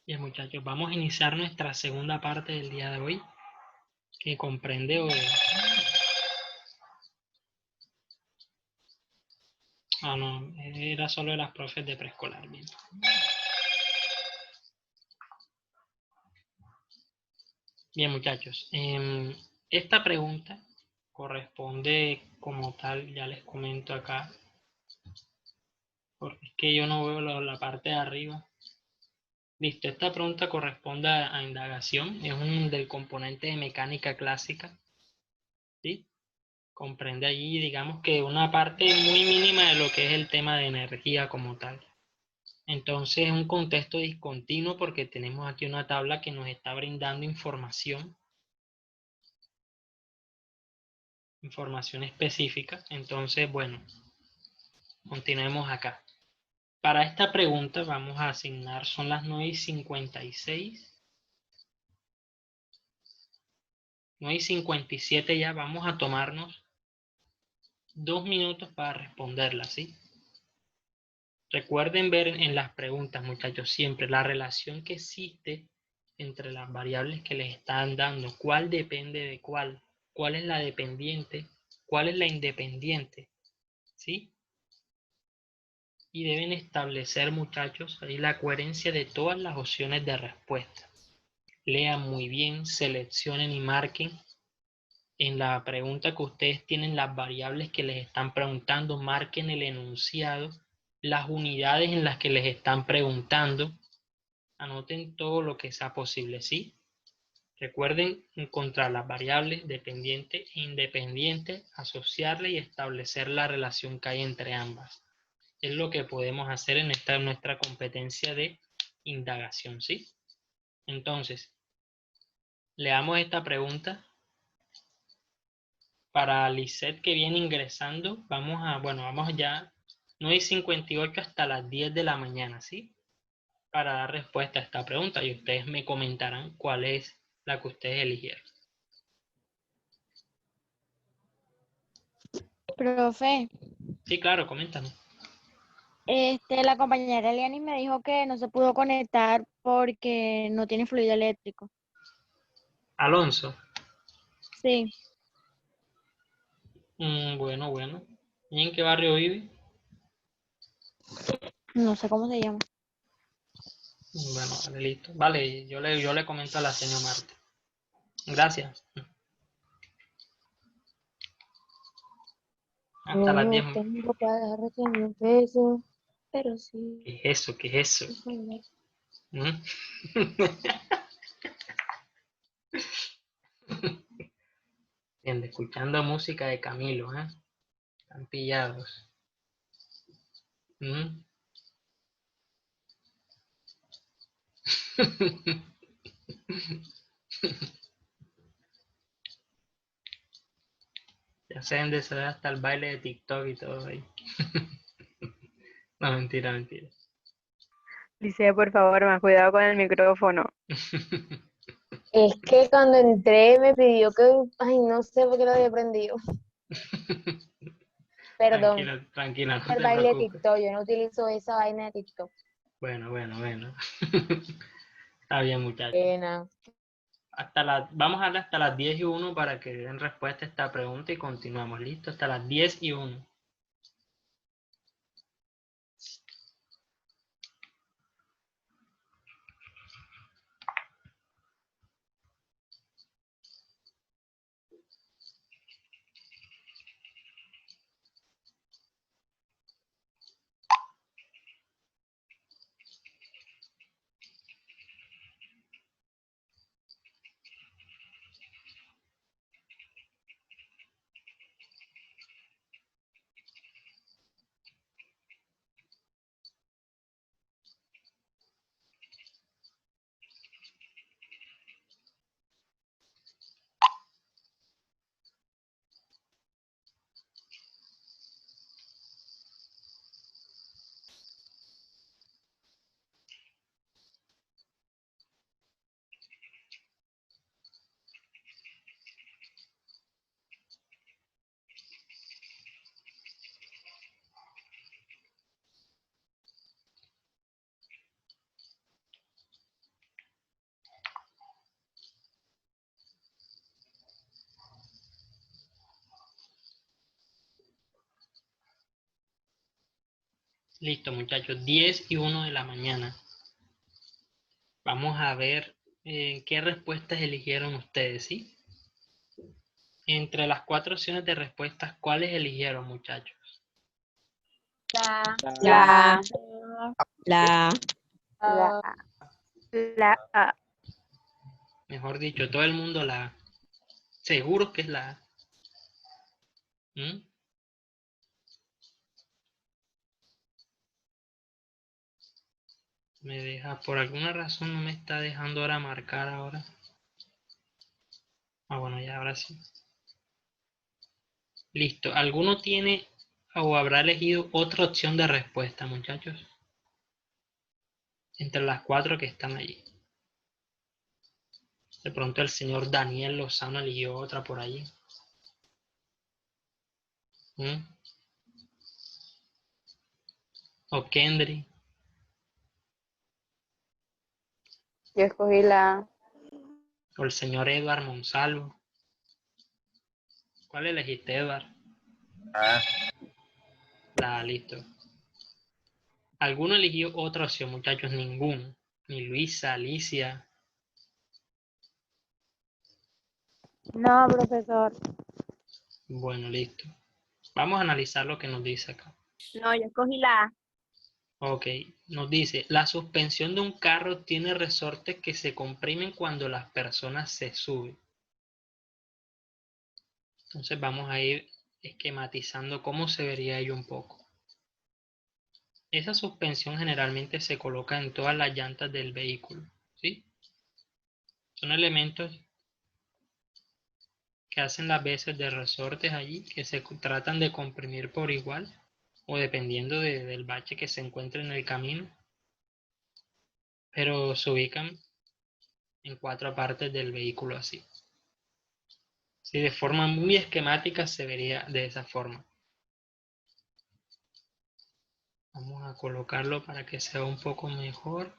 Bien, muchachos, vamos a iniciar nuestra segunda parte del día de hoy, que comprende no, era solo de las profes de preescolar. Bien. Bien, muchachos, esta pregunta corresponde como tal, ya les comento acá, porque es que yo no veo la parte de arriba. Listo, esta pregunta corresponde a indagación, es un del componente de mecánica clásica, ¿sí? Comprende allí, digamos que una parte muy mínima de lo que es el tema de energía como tal. Entonces es un contexto discontinuo porque tenemos aquí una tabla que nos está brindando información específica. Entonces, bueno, continuemos acá. Para esta pregunta vamos a asignar, son las 9:56. 9:57 ya, vamos a tomarnos 2 minutos para responderla, ¿sí? Recuerden ver en las preguntas, muchachos, siempre la relación que existe entre las variables que les están dando, cuál depende de cuál es la dependiente, cuál es la independiente, ¿sí? Y deben establecer, muchachos, ahí la coherencia de todas las opciones de respuesta. Lean muy bien, seleccionen y marquen en la pregunta que ustedes tienen las variables que les están preguntando, marquen el enunciado, las unidades en las que les están preguntando, anoten todo lo que sea posible, ¿sí? Recuerden encontrar las variables dependiente e independiente, asociarle y establecer la relación que hay entre ambas. Es lo que podemos hacer en nuestra competencia de indagación, ¿sí? Entonces, leamos esta pregunta. Para Lisette que viene ingresando, vamos ya 9:58 hasta las 10 de la mañana, ¿sí? Para dar respuesta a esta pregunta y ustedes me comentarán cuál es la que ustedes eligieron. Profe, Sí, claro, coméntame. la compañera Eliani me dijo que no se pudo conectar porque no tiene fluido eléctrico. Alonso. Sí, Bueno. ¿Y en qué barrio vive? no sé cómo se llama. Bueno, vale, listo. Vale, yo le comento a la señora Marta. Gracias. Hasta las 10. No tengo para darte ni un peso, pero sí. ¿Qué es eso? ¿Qué es eso? ¿Mm? Bien, escuchando música de Camilo, ¿eh? Están pillados. ¿Mm? Ya se deben de saber hasta el baile de TikTok y todo ahí. No, mentira, mentira. Dice, por favor, más cuidado con el micrófono. Es que cuando entré me pidió que, ay, no sé por qué lo había prendido. Perdón, Tranquila, tranquila, no el te baile de preocupes. TikTok, yo no utilizo esa vaina de TikTok. Bueno. Está bien, muchachos. Pena. Vamos a darle hasta las 10:01 para que den respuesta a esta pregunta y continuamos. ¿Listo? Hasta las 10:01. Listo, muchachos. 10:01 de la mañana. Vamos a ver qué respuestas eligieron ustedes, ¿sí? Entre las 4 opciones de respuestas, ¿cuáles eligieron, muchachos? La, La La A. La A. Mejor dicho, todo el mundo la A. Seguro que es la A. ¿Mm? Me deja, por alguna razón no me está dejando ahora marcar ahora. Ah, bueno, ya ahora sí. Listo. ¿Alguno tiene o habrá elegido otra opción de respuesta, muchachos? Entre las 4 que están allí. De pronto el señor Daniel Lozano eligió otra por allí. ¿Mm? O Kendry. Yo escogí la A. O el señor Edward Monsalvo. ¿Cuál elegiste, Edward? La A, listo. ¿Alguno eligió otra opción, muchachos? Ninguno. Ni Luisa, Alicia. no, profesor. Bueno, listo. Vamos a analizar lo que nos dice acá. No, yo escogí la A. Ok, nos dice, la suspensión de un carro tiene resortes que se comprimen cuando las personas se suben. Entonces vamos a ir esquematizando cómo se vería ello un poco. Esa suspensión generalmente se coloca en todas las llantas del vehículo, ¿sí? Son elementos que hacen las veces de resortes allí, que se tratan de comprimir por igual, o dependiendo del bache que se encuentre en el camino, pero se ubican en 4 partes del vehículo así. Si de forma muy esquemática se vería de esa forma. Vamos a colocarlo para que sea un poco mejor.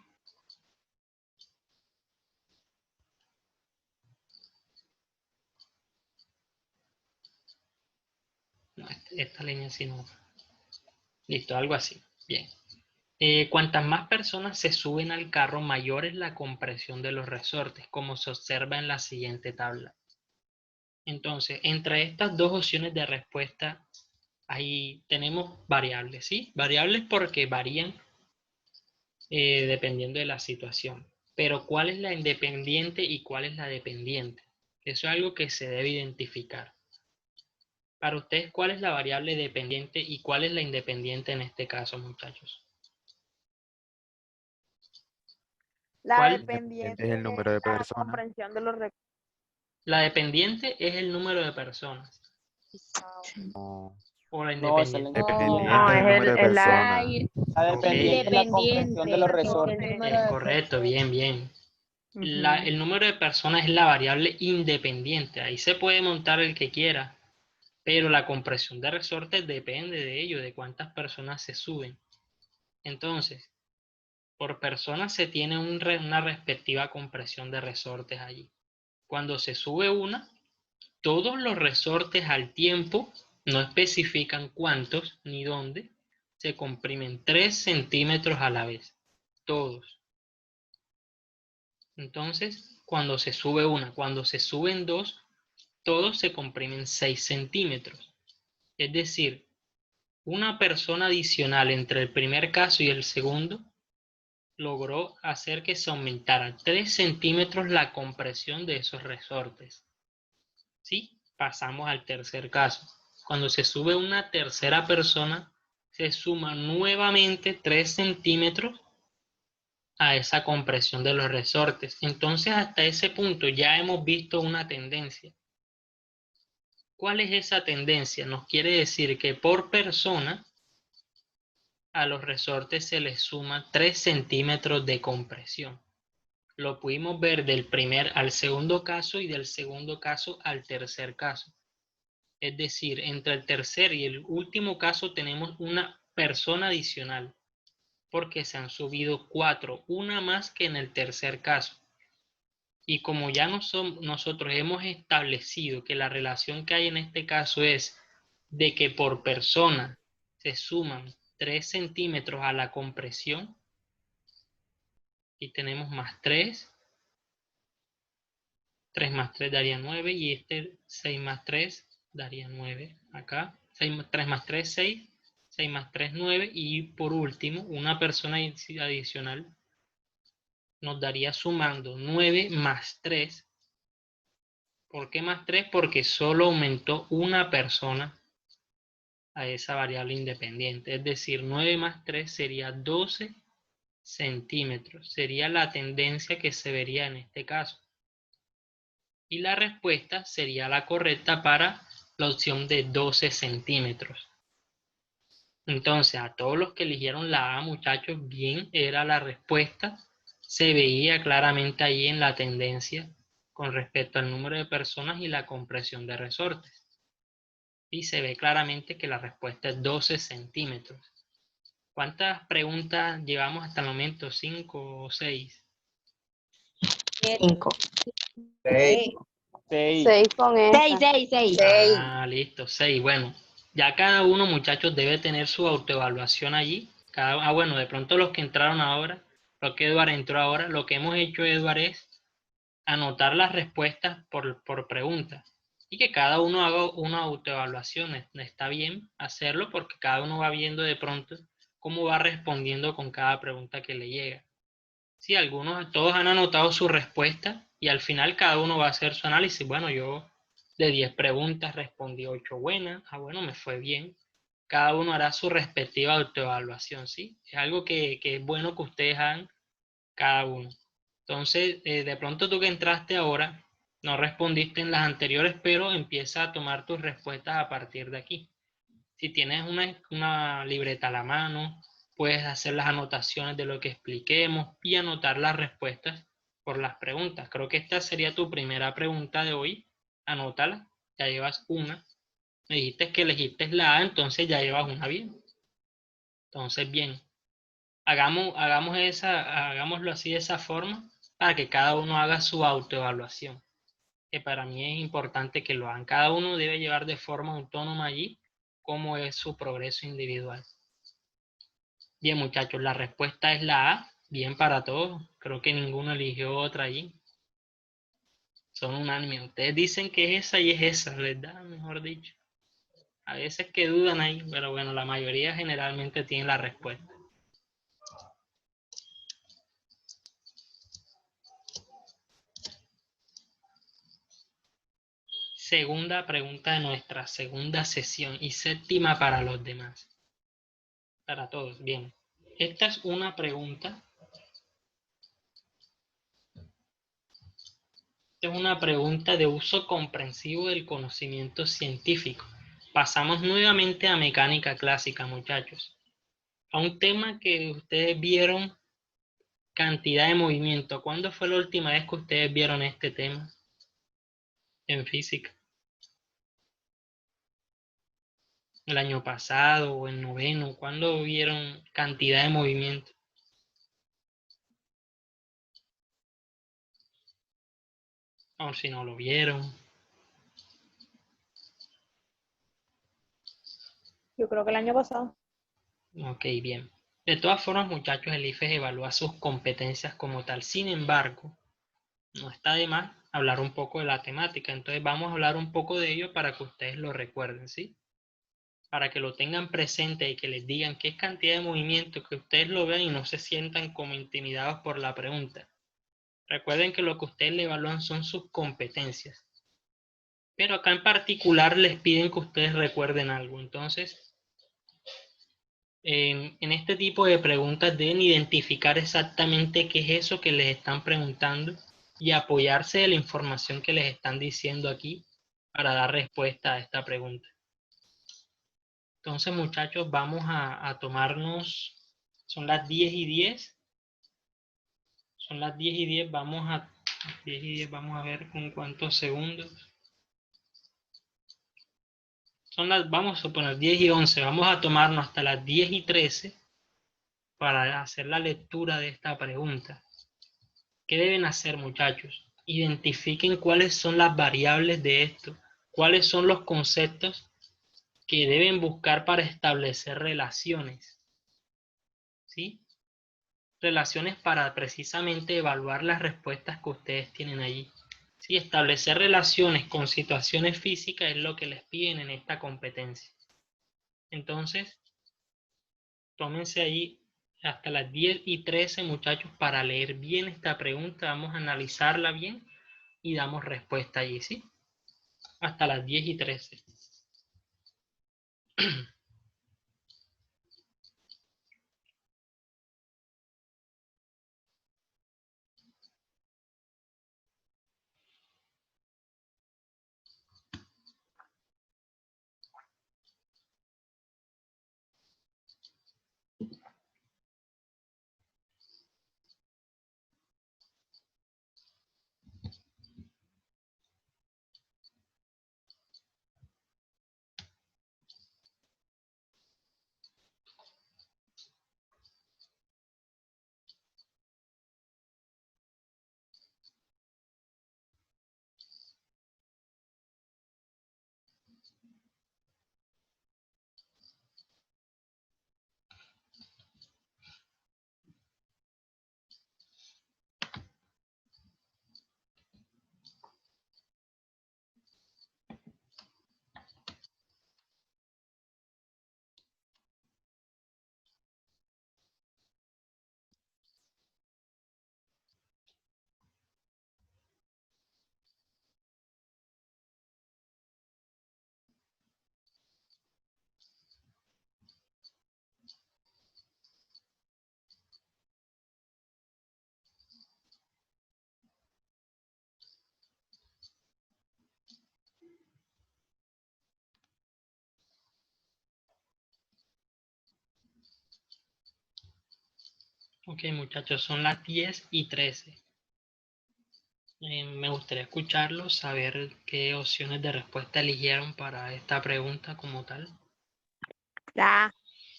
No, esta línea sí no. Listo, algo así. Bien. Cuantas más personas se suben al carro, mayor es la compresión de los resortes, como se observa en la siguiente tabla. Entonces, entre estas dos opciones de respuesta, ahí tenemos variables, ¿sí? Variables porque varían dependiendo de la situación. Pero ¿cuál es la independiente y cuál es la dependiente? Eso es algo que se debe identificar. Para ustedes, ¿cuál es la variable dependiente y cuál es la independiente en este caso, muchachos? La ¿Cuál? dependiente es el número de es la personas. comprensión de los recursos. La dependiente es el número de personas. No, O la No, esa es la independiente. dependiente No, es el número de es la personas. Ay, La Ok, dependiente es la comprensión de los independiente es el resortes. número es de correcto, bien, bien. Ujú. El número de personas es la variable independiente. Ahí se puede montar el que quiera, pero la compresión de resortes depende de ello, de cuántas personas se suben. Entonces, por persona se tiene una respectiva compresión de resortes allí. Cuando se sube una, todos los resortes al tiempo, no especifican cuántos ni dónde, se comprimen 3 centímetros a la vez. Todos. Entonces, cuando se sube una, cuando se suben dos, todos se comprimen 6 centímetros. Es decir, una persona adicional entre el primer caso y el segundo logró hacer que se aumentara 3 centímetros la compresión de esos resortes. ¿Sí? Pasamos al tercer caso. Cuando se sube una tercera persona, se suma nuevamente 3 centímetros a esa compresión de los resortes. Entonces, hasta ese punto ya hemos visto una tendencia. ¿Cuál es esa tendencia? Nos quiere decir que por persona a los resortes se les suma 3 centímetros de compresión. Lo pudimos ver del primer al segundo caso y del segundo caso al tercer caso. Es decir, entre el tercer y el último caso tenemos una persona adicional, porque se han subido 4, una más que en el tercer caso. Y como ya nosotros hemos establecido que la relación que hay en este caso es de que por persona se suman 3 centímetros a la compresión. Y tenemos más 3. 3 más 3 daría 9 y este 6 más 3 daría 9. Acá 3 más 3, 6. 6 más 3, 9. Y por último, una persona adicional nos daría sumando 9 más 3. ¿Por qué más 3? Porque solo aumentó una persona a esa variable independiente. Es decir, 9 más 3 sería 12 centímetros. Sería la tendencia que se vería en este caso. Y la respuesta sería la correcta para la opción de 12 centímetros. Entonces, a todos los que eligieron la A, muchachos, bien era la respuesta. Se veía claramente ahí en la tendencia con respecto al número de personas y la compresión de resortes. Y se ve claramente que la respuesta es 12 centímetros. ¿Cuántas preguntas llevamos hasta el momento? ¿5 o 6? 5. 6. 6 con esta. 6. Ah, listo, 6. Bueno, ya cada uno, muchachos, debe tener su autoevaluación allí. Bueno, de pronto los que entraron ahora, lo que Eduard entró ahora, lo que hemos hecho, Eduard, es anotar las respuestas por pregunta. Y que cada uno haga una autoevaluación. Está bien hacerlo porque cada uno va viendo de pronto cómo va respondiendo con cada pregunta que le llega. Sí, todos han anotado su respuesta y al final cada uno va a hacer su análisis. Bueno, yo de 10 preguntas respondí 8 buenas. Ah, bueno, me fue bien. Cada uno hará su respectiva autoevaluación, ¿sí? Es algo que es bueno que ustedes hagan cada uno. Entonces, de pronto tú que entraste ahora, no respondiste en las anteriores, pero empieza a tomar tus respuestas a partir de aquí. Si tienes una libreta a la mano, puedes hacer las anotaciones de lo que expliquemos y anotar las respuestas por las preguntas. Creo que esta sería tu primera pregunta de hoy. Anótala, ya llevas una. Me dijiste que elegiste la A, entonces ya llevas una bien. Entonces, bien. Hagámoslo así de esa forma para que cada uno haga su autoevaluación. Que para mí es importante que lo hagan. Cada uno debe llevar de forma autónoma allí cómo es su progreso individual. Bien, muchachos, la respuesta es la A. Bien para todos. Creo que ninguno eligió otra allí. Son unánimes. Ustedes dicen que es esa y es esa, ¿verdad? Mejor dicho. A veces que dudan ahí, pero bueno, la mayoría generalmente tiene la respuesta. Segunda pregunta de nuestra segunda sesión y séptima para los demás. Para todos, bien. Esta es una pregunta. Esta es una pregunta de uso comprensivo del conocimiento científico. Pasamos nuevamente a mecánica clásica, muchachos. A un tema que ustedes vieron, cantidad de movimiento. ¿Cuándo fue la última vez que ustedes vieron este tema en física? ¿El año pasado o en noveno? ¿Cuándo vieron cantidad de movimiento? O si no lo vieron. Yo creo que el año pasado. Ok, bien. De todas formas, muchachos, el IFES evalúa sus competencias como tal. Sin embargo, no está de más hablar un poco de la temática. Entonces vamos a hablar un poco de ello para que ustedes lo recuerden, ¿sí? Para que lo tengan presente y que les digan qué cantidad de movimiento, que ustedes lo vean y no se sientan como intimidados por la pregunta. Recuerden que lo que ustedes le evalúan son sus competencias. Pero acá en particular les piden que ustedes recuerden algo. Entonces, en este tipo de preguntas deben identificar exactamente qué es eso que les están preguntando y apoyarse de la información que les están diciendo aquí para dar respuesta a esta pregunta. Entonces, muchachos, vamos a tomarnos, son las 10:10. Son las 10:10, vamos a ver con cuántos segundos. Vamos a suponer 10:11, vamos a tomarnos hasta las 10:13 para hacer la lectura de esta pregunta. ¿Qué deben hacer, muchachos? Identifiquen cuáles son las variables de esto, cuáles son los conceptos que deben buscar para establecer relaciones. ¿sí? Relaciones para precisamente evaluar las respuestas que ustedes tienen allí. Sí, establecer relaciones con situaciones físicas es lo que les piden en esta competencia. Entonces, tómense ahí hasta las 10:13, muchachos, para leer bien esta pregunta. Vamos a analizarla bien y damos respuesta allí, ¿sí? Hasta las 10:13. Ok, muchachos, son las 10:13. Me gustaría escucharlos, saber qué opciones de respuesta eligieron para esta pregunta como tal. La,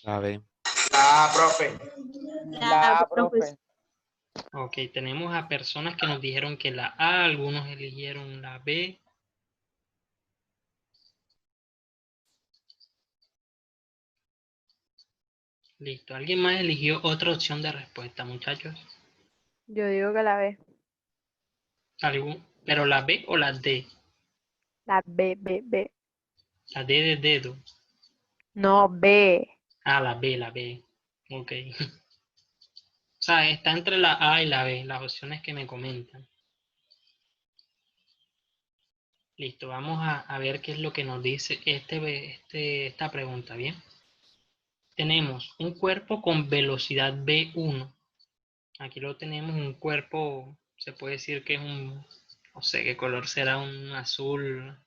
La B. La profe. la, profe. Ok, tenemos a personas que nos dijeron que la A, algunos eligieron la B. Listo, ¿alguien más eligió otra opción de respuesta, muchachos? Yo digo que la B. ¿Pero la B o la D? La B, B, B. La D de dedo. No, B. Ah, la B. Ok. O sea, está entre la A y la B, las opciones que me comentan. Listo, vamos a ver qué es lo que nos dice esta pregunta, ¿bien? Tenemos un cuerpo con velocidad V1. Aquí lo tenemos, un cuerpo, se puede decir que es no sé qué color será, un azul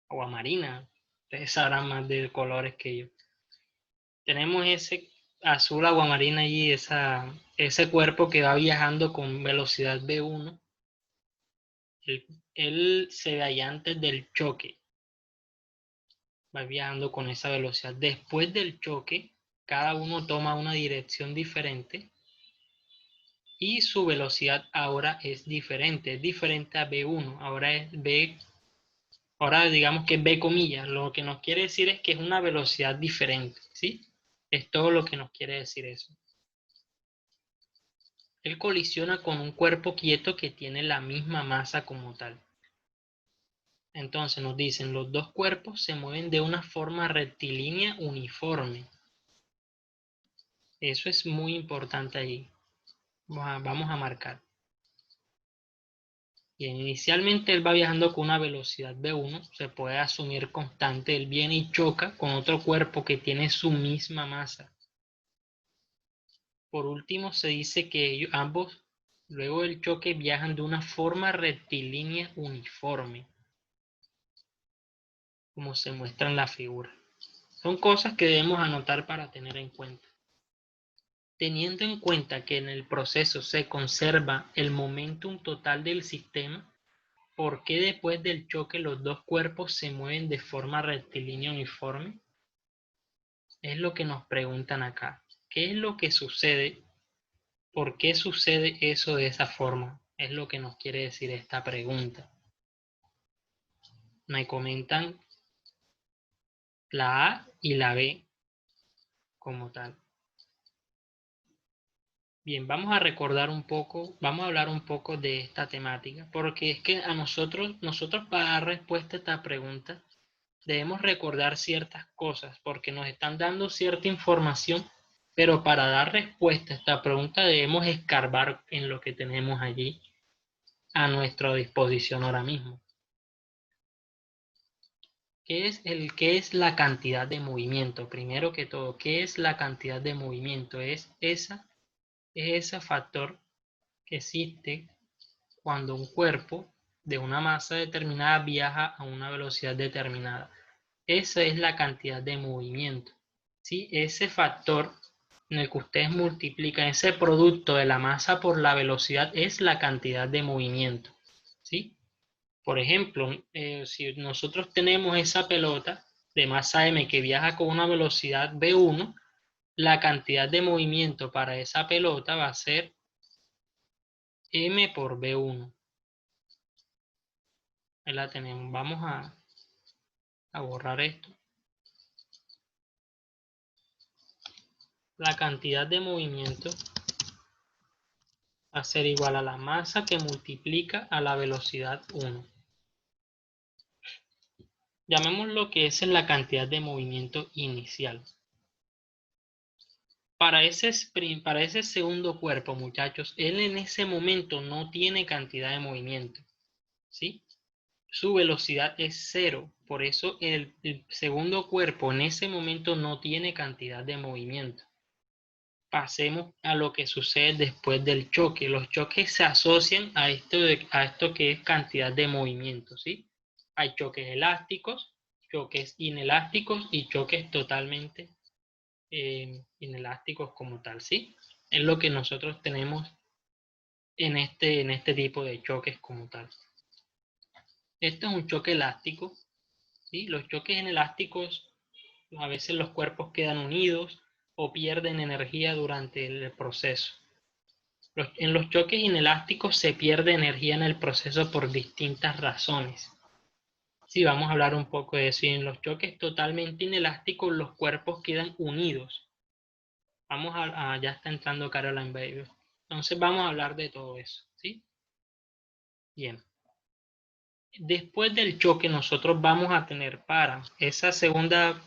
agua marina. Ustedes sabrán más de colores que yo. Tenemos ese azul aguamarina allí, ese cuerpo que va viajando con velocidad V1. Él se ve ahí antes del choque. Va viajando con esa velocidad. Después del choque, cada uno toma una dirección diferente y su velocidad ahora es diferente a V1. Ahora es V, ahora digamos que es V comillas. Lo que nos quiere decir es que es una velocidad diferente, ¿sí? Es todo lo que nos quiere decir eso. Él colisiona con un cuerpo quieto que tiene la misma masa como tal. Entonces nos dicen, los dos cuerpos se mueven de una forma rectilínea uniforme. Eso es muy importante ahí. Vamos a marcar. Bien, inicialmente él va viajando con una velocidad V1, se puede asumir constante. Él viene y choca con otro cuerpo que tiene su misma masa. Por último, se dice que ambos, luego del choque, viajan de una forma rectilínea uniforme, como se muestra en la figura. Son cosas que debemos anotar para tener en cuenta. Teniendo en cuenta que en el proceso se conserva el momentum total del sistema, ¿por qué después del choque los dos cuerpos se mueven de forma rectilínea uniforme? Es lo que nos preguntan acá. ¿Qué es lo que sucede? ¿Por qué sucede eso de esa forma? Es lo que nos quiere decir esta pregunta. Me comentan la A y la B como tal. Bien, vamos a recordar un poco, vamos a hablar un poco de esta temática, porque es que a nosotros para dar respuesta a esta pregunta, debemos recordar ciertas cosas, porque nos están dando cierta información, pero para dar respuesta a esta pregunta debemos escarbar en lo que tenemos allí a nuestra disposición ahora mismo. ¿Qué es la cantidad de movimiento? Primero que todo, ¿qué es la cantidad de movimiento? Es ese factor que existe cuando un cuerpo de una masa determinada viaja a una velocidad determinada. Esa es la cantidad de movimiento. ¿Sí? Ese factor en el que ustedes multiplican ese producto de la masa por la velocidad es la cantidad de movimiento. ¿Sí? Por ejemplo, si nosotros tenemos esa pelota de masa m que viaja con una velocidad v1, la cantidad de movimiento para esa pelota va a ser m por v1. Ahí la tenemos. Vamos a borrar esto. La cantidad de movimiento va a ser igual a la masa que multiplica a la velocidad 1. Llamémoslo que esa es la cantidad de movimiento inicial. Para ese segundo cuerpo, muchachos, él en ese momento no tiene cantidad de movimiento, ¿sí? Su velocidad es 0, por eso el segundo cuerpo en ese momento no tiene cantidad de movimiento. Pasemos a lo que sucede después del choque. Los choques se asocian a esto que es cantidad de movimiento, ¿sí? Hay choques elásticos, choques inelásticos y choques totalmente inelásticos como tal, ¿sí? Es lo que nosotros tenemos en este tipo de choques como tal. Este es un choque elástico, ¿sí? Los choques inelásticos, a veces los cuerpos quedan unidos o pierden energía durante el proceso. En los choques inelásticos se pierde energía en el proceso por distintas razones. Sí, vamos a hablar un poco de eso. Y en los choques totalmente inelásticos los cuerpos quedan unidos. Ya está entrando Caroline Baby. Entonces vamos a hablar de todo eso, ¿sí? Bien. Después del choque nosotros vamos a tener para esa segunda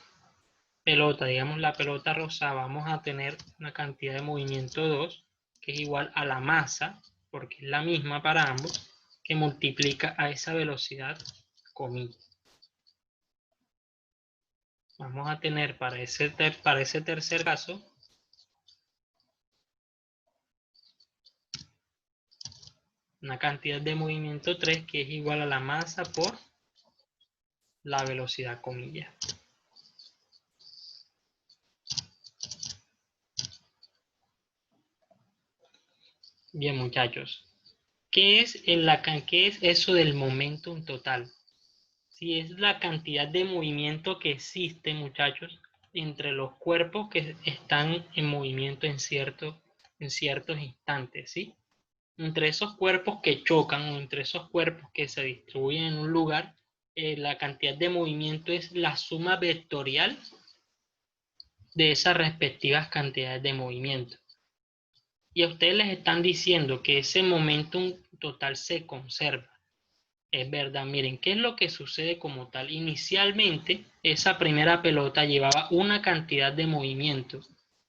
pelota, digamos la pelota rosada, vamos a tener una cantidad de movimiento 2, que es igual a la masa, porque es la misma para ambos, que multiplica a esa velocidad, comillas. Vamos a tener para ese tercer caso, una cantidad de movimiento 3 que es igual a la masa por la velocidad, comillas. Bien, muchachos. ¿Qué es eso del momentum total? Si es la cantidad de movimiento que existe, muchachos, entre los cuerpos que están en movimiento en ciertos instantes, ¿sí? Entre esos cuerpos que chocan o entre esos cuerpos que se distribuyen en un lugar, la cantidad de movimiento es la suma vectorial de esas respectivas cantidades de movimiento. Y a ustedes les están diciendo que ese momentum total se conserva. Es verdad, miren, ¿qué es lo que sucede como tal? Inicialmente, esa primera pelota llevaba una cantidad de movimiento.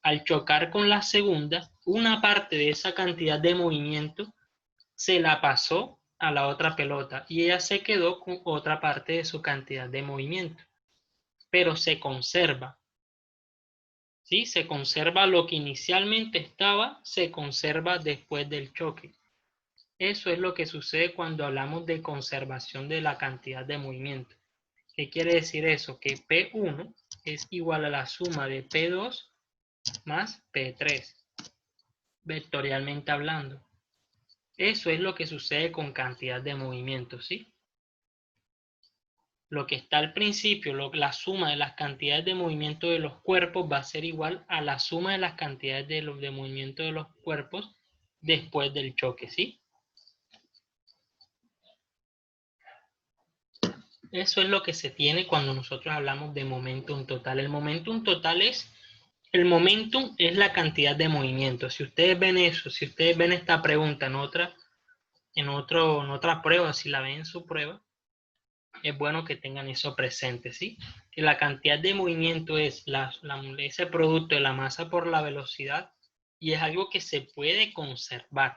Al chocar con la segunda, una parte de esa cantidad de movimiento se la pasó a la otra pelota y ella se quedó con otra parte de su cantidad de movimiento. Pero se conserva. ¿Sí? Se conserva lo que inicialmente estaba, se conserva después del choque. Eso es lo que sucede cuando hablamos de conservación de la cantidad de movimiento. ¿Qué quiere decir eso? Que P1 es igual a la suma de P2 más P3, vectorialmente hablando. Eso es lo que sucede con cantidad de movimiento, ¿sí? Lo que está al principio, la suma de las cantidades de movimiento de los cuerpos va a ser igual a la suma de las cantidades de movimiento de los cuerpos después del choque, ¿sí? Eso es lo que se tiene cuando nosotros hablamos de momentum total. El momentum total es el momentum es la cantidad de movimiento. Si ustedes ven eso, si ustedes ven esta pregunta en otra prueba, si la ven en su prueba, es bueno que tengan eso presente, ¿sí? Que la cantidad de movimiento es ese producto de la masa por la velocidad y es algo que se puede conservar.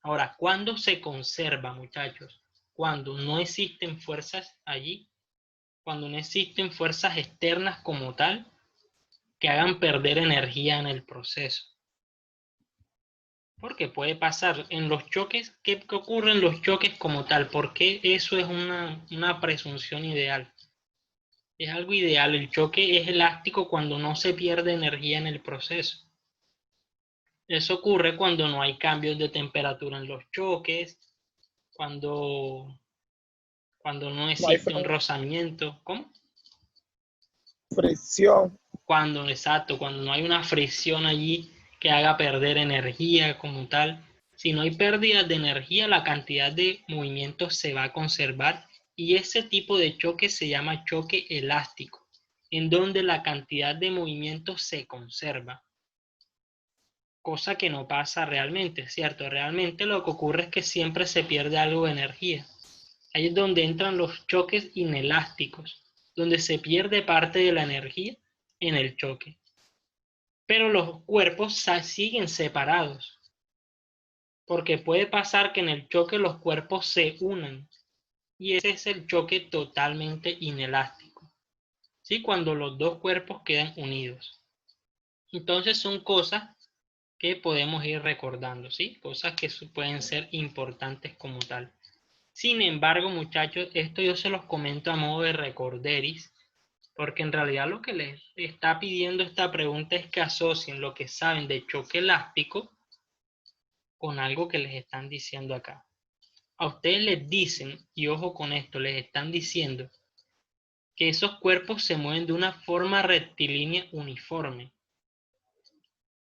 Ahora, ¿cuándo se conserva, muchachos? Cuando no existen fuerzas allí, cuando no existen fuerzas externas como tal que hagan perder energía en el proceso. Porque puede pasar en los choques. ¿Qué ocurre en los choques como tal? Porque eso es una presunción ideal. Es algo ideal. El choque es elástico cuando no se pierde energía en el proceso. Eso ocurre cuando no hay cambios de temperatura en los choques, cuando no existe un rozamiento. ¿Cómo? Fricción. Exacto, cuando no hay una fricción allí que haga perder energía como tal. Si no hay pérdidas de energía, la cantidad de movimiento se va a conservar y ese tipo de choque se llama choque elástico, en donde la cantidad de movimiento se conserva. Cosa que no pasa realmente, ¿cierto? Realmente lo que ocurre es que siempre se pierde algo de energía. Ahí es donde entran los choques inelásticos, donde se pierde parte de la energía en el choque. Pero los cuerpos siguen separados, porque puede pasar que en el choque los cuerpos se unan, y ese es el choque totalmente inelástico, ¿sí? Cuando los dos cuerpos quedan unidos. Entonces son cosas que podemos ir recordando, ¿sí? Cosas que pueden ser importantes como tal. Sin embargo, muchachos, esto yo se los comento a modo de recorderis, porque en realidad lo que les está pidiendo esta pregunta es que asocien lo que saben de choque elástico con algo que les están diciendo acá. A ustedes les dicen, y ojo con esto, les están diciendo que esos cuerpos se mueven de una forma rectilínea uniforme.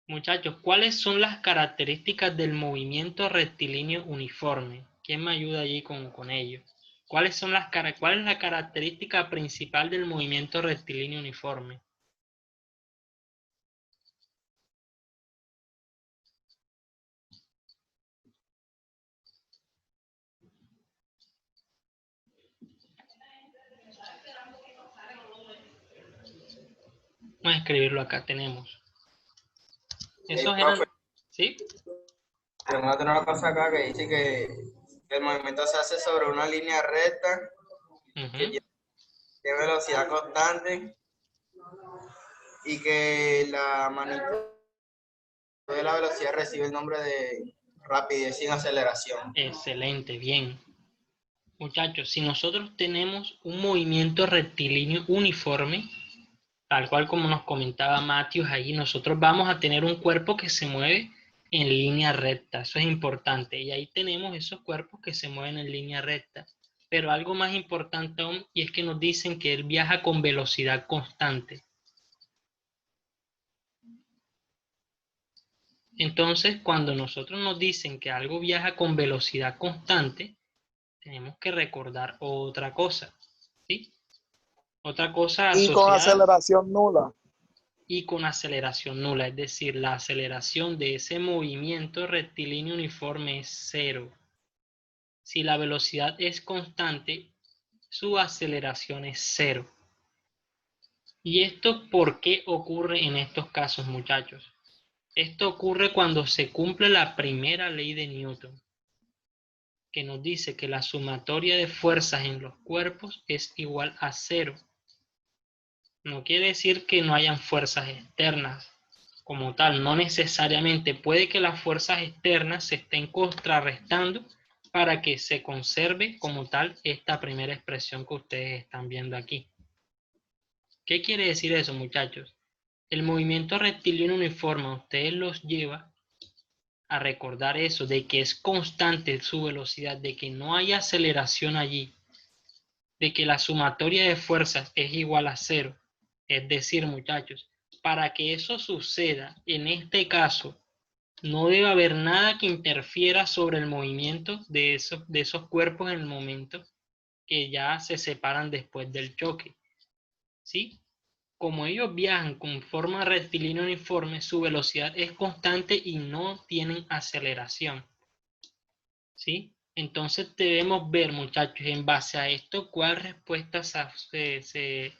Muchachos, ¿cuáles son las características del movimiento rectilíneo uniforme? ¿Quién me ayuda allí con ello? ¿Cuál es la característica principal del movimiento rectilíneo uniforme? Vamos a escribirlo acá, tenemos. Esos eran, ¿sí? Tenemos otra cosa acá que dice que el movimiento se hace sobre una línea recta que tiene velocidad constante y que la magnitud de la velocidad recibe el nombre de rapidez sin aceleración. Excelente, bien. Muchachos, si nosotros tenemos un movimiento rectilíneo uniforme, tal cual como nos comentaba Matthews ahí, nosotros vamos a tener un cuerpo que se mueve en línea recta. Eso es importante. Y ahí tenemos esos cuerpos que se mueven en línea recta. Pero algo más importante aún, y es que nos dicen que él viaja con velocidad constante. Entonces, cuando nosotros nos dicen que algo viaja con velocidad constante, tenemos que recordar otra cosa, ¿sí? Otra cosa Y con asociada aceleración nula. y con aceleración nula, es decir, la aceleración de ese movimiento rectilíneo uniforme es cero. Si la velocidad es constante, su aceleración es cero. ¿Y esto por qué ocurre en estos casos, muchachos? Esto ocurre cuando se cumple la primera ley de Newton, que nos dice que la sumatoria de fuerzas en los cuerpos es igual a cero. No quiere decir que no hayan fuerzas externas como tal, no necesariamente. Puede que las fuerzas externas se estén contrarrestando para que se conserve como tal esta primera expresión que ustedes están viendo aquí. ¿Qué quiere decir eso, muchachos? El movimiento rectilíneo uniforme a ustedes los lleva a recordar eso, de que es constante su velocidad, de que no hay aceleración allí, de que la sumatoria de fuerzas es igual a cero. Es decir, muchachos, para que eso suceda, en este caso, no debe haber nada que interfiera sobre el movimiento de esos cuerpos en el momento que ya se separan después del choque, ¿sí? como ellos viajan con forma rectilínea uniforme, su velocidad es constante y no tienen aceleración. ¿Sí? Entonces debemos ver, muchachos, en base a esto, cuál respuesta se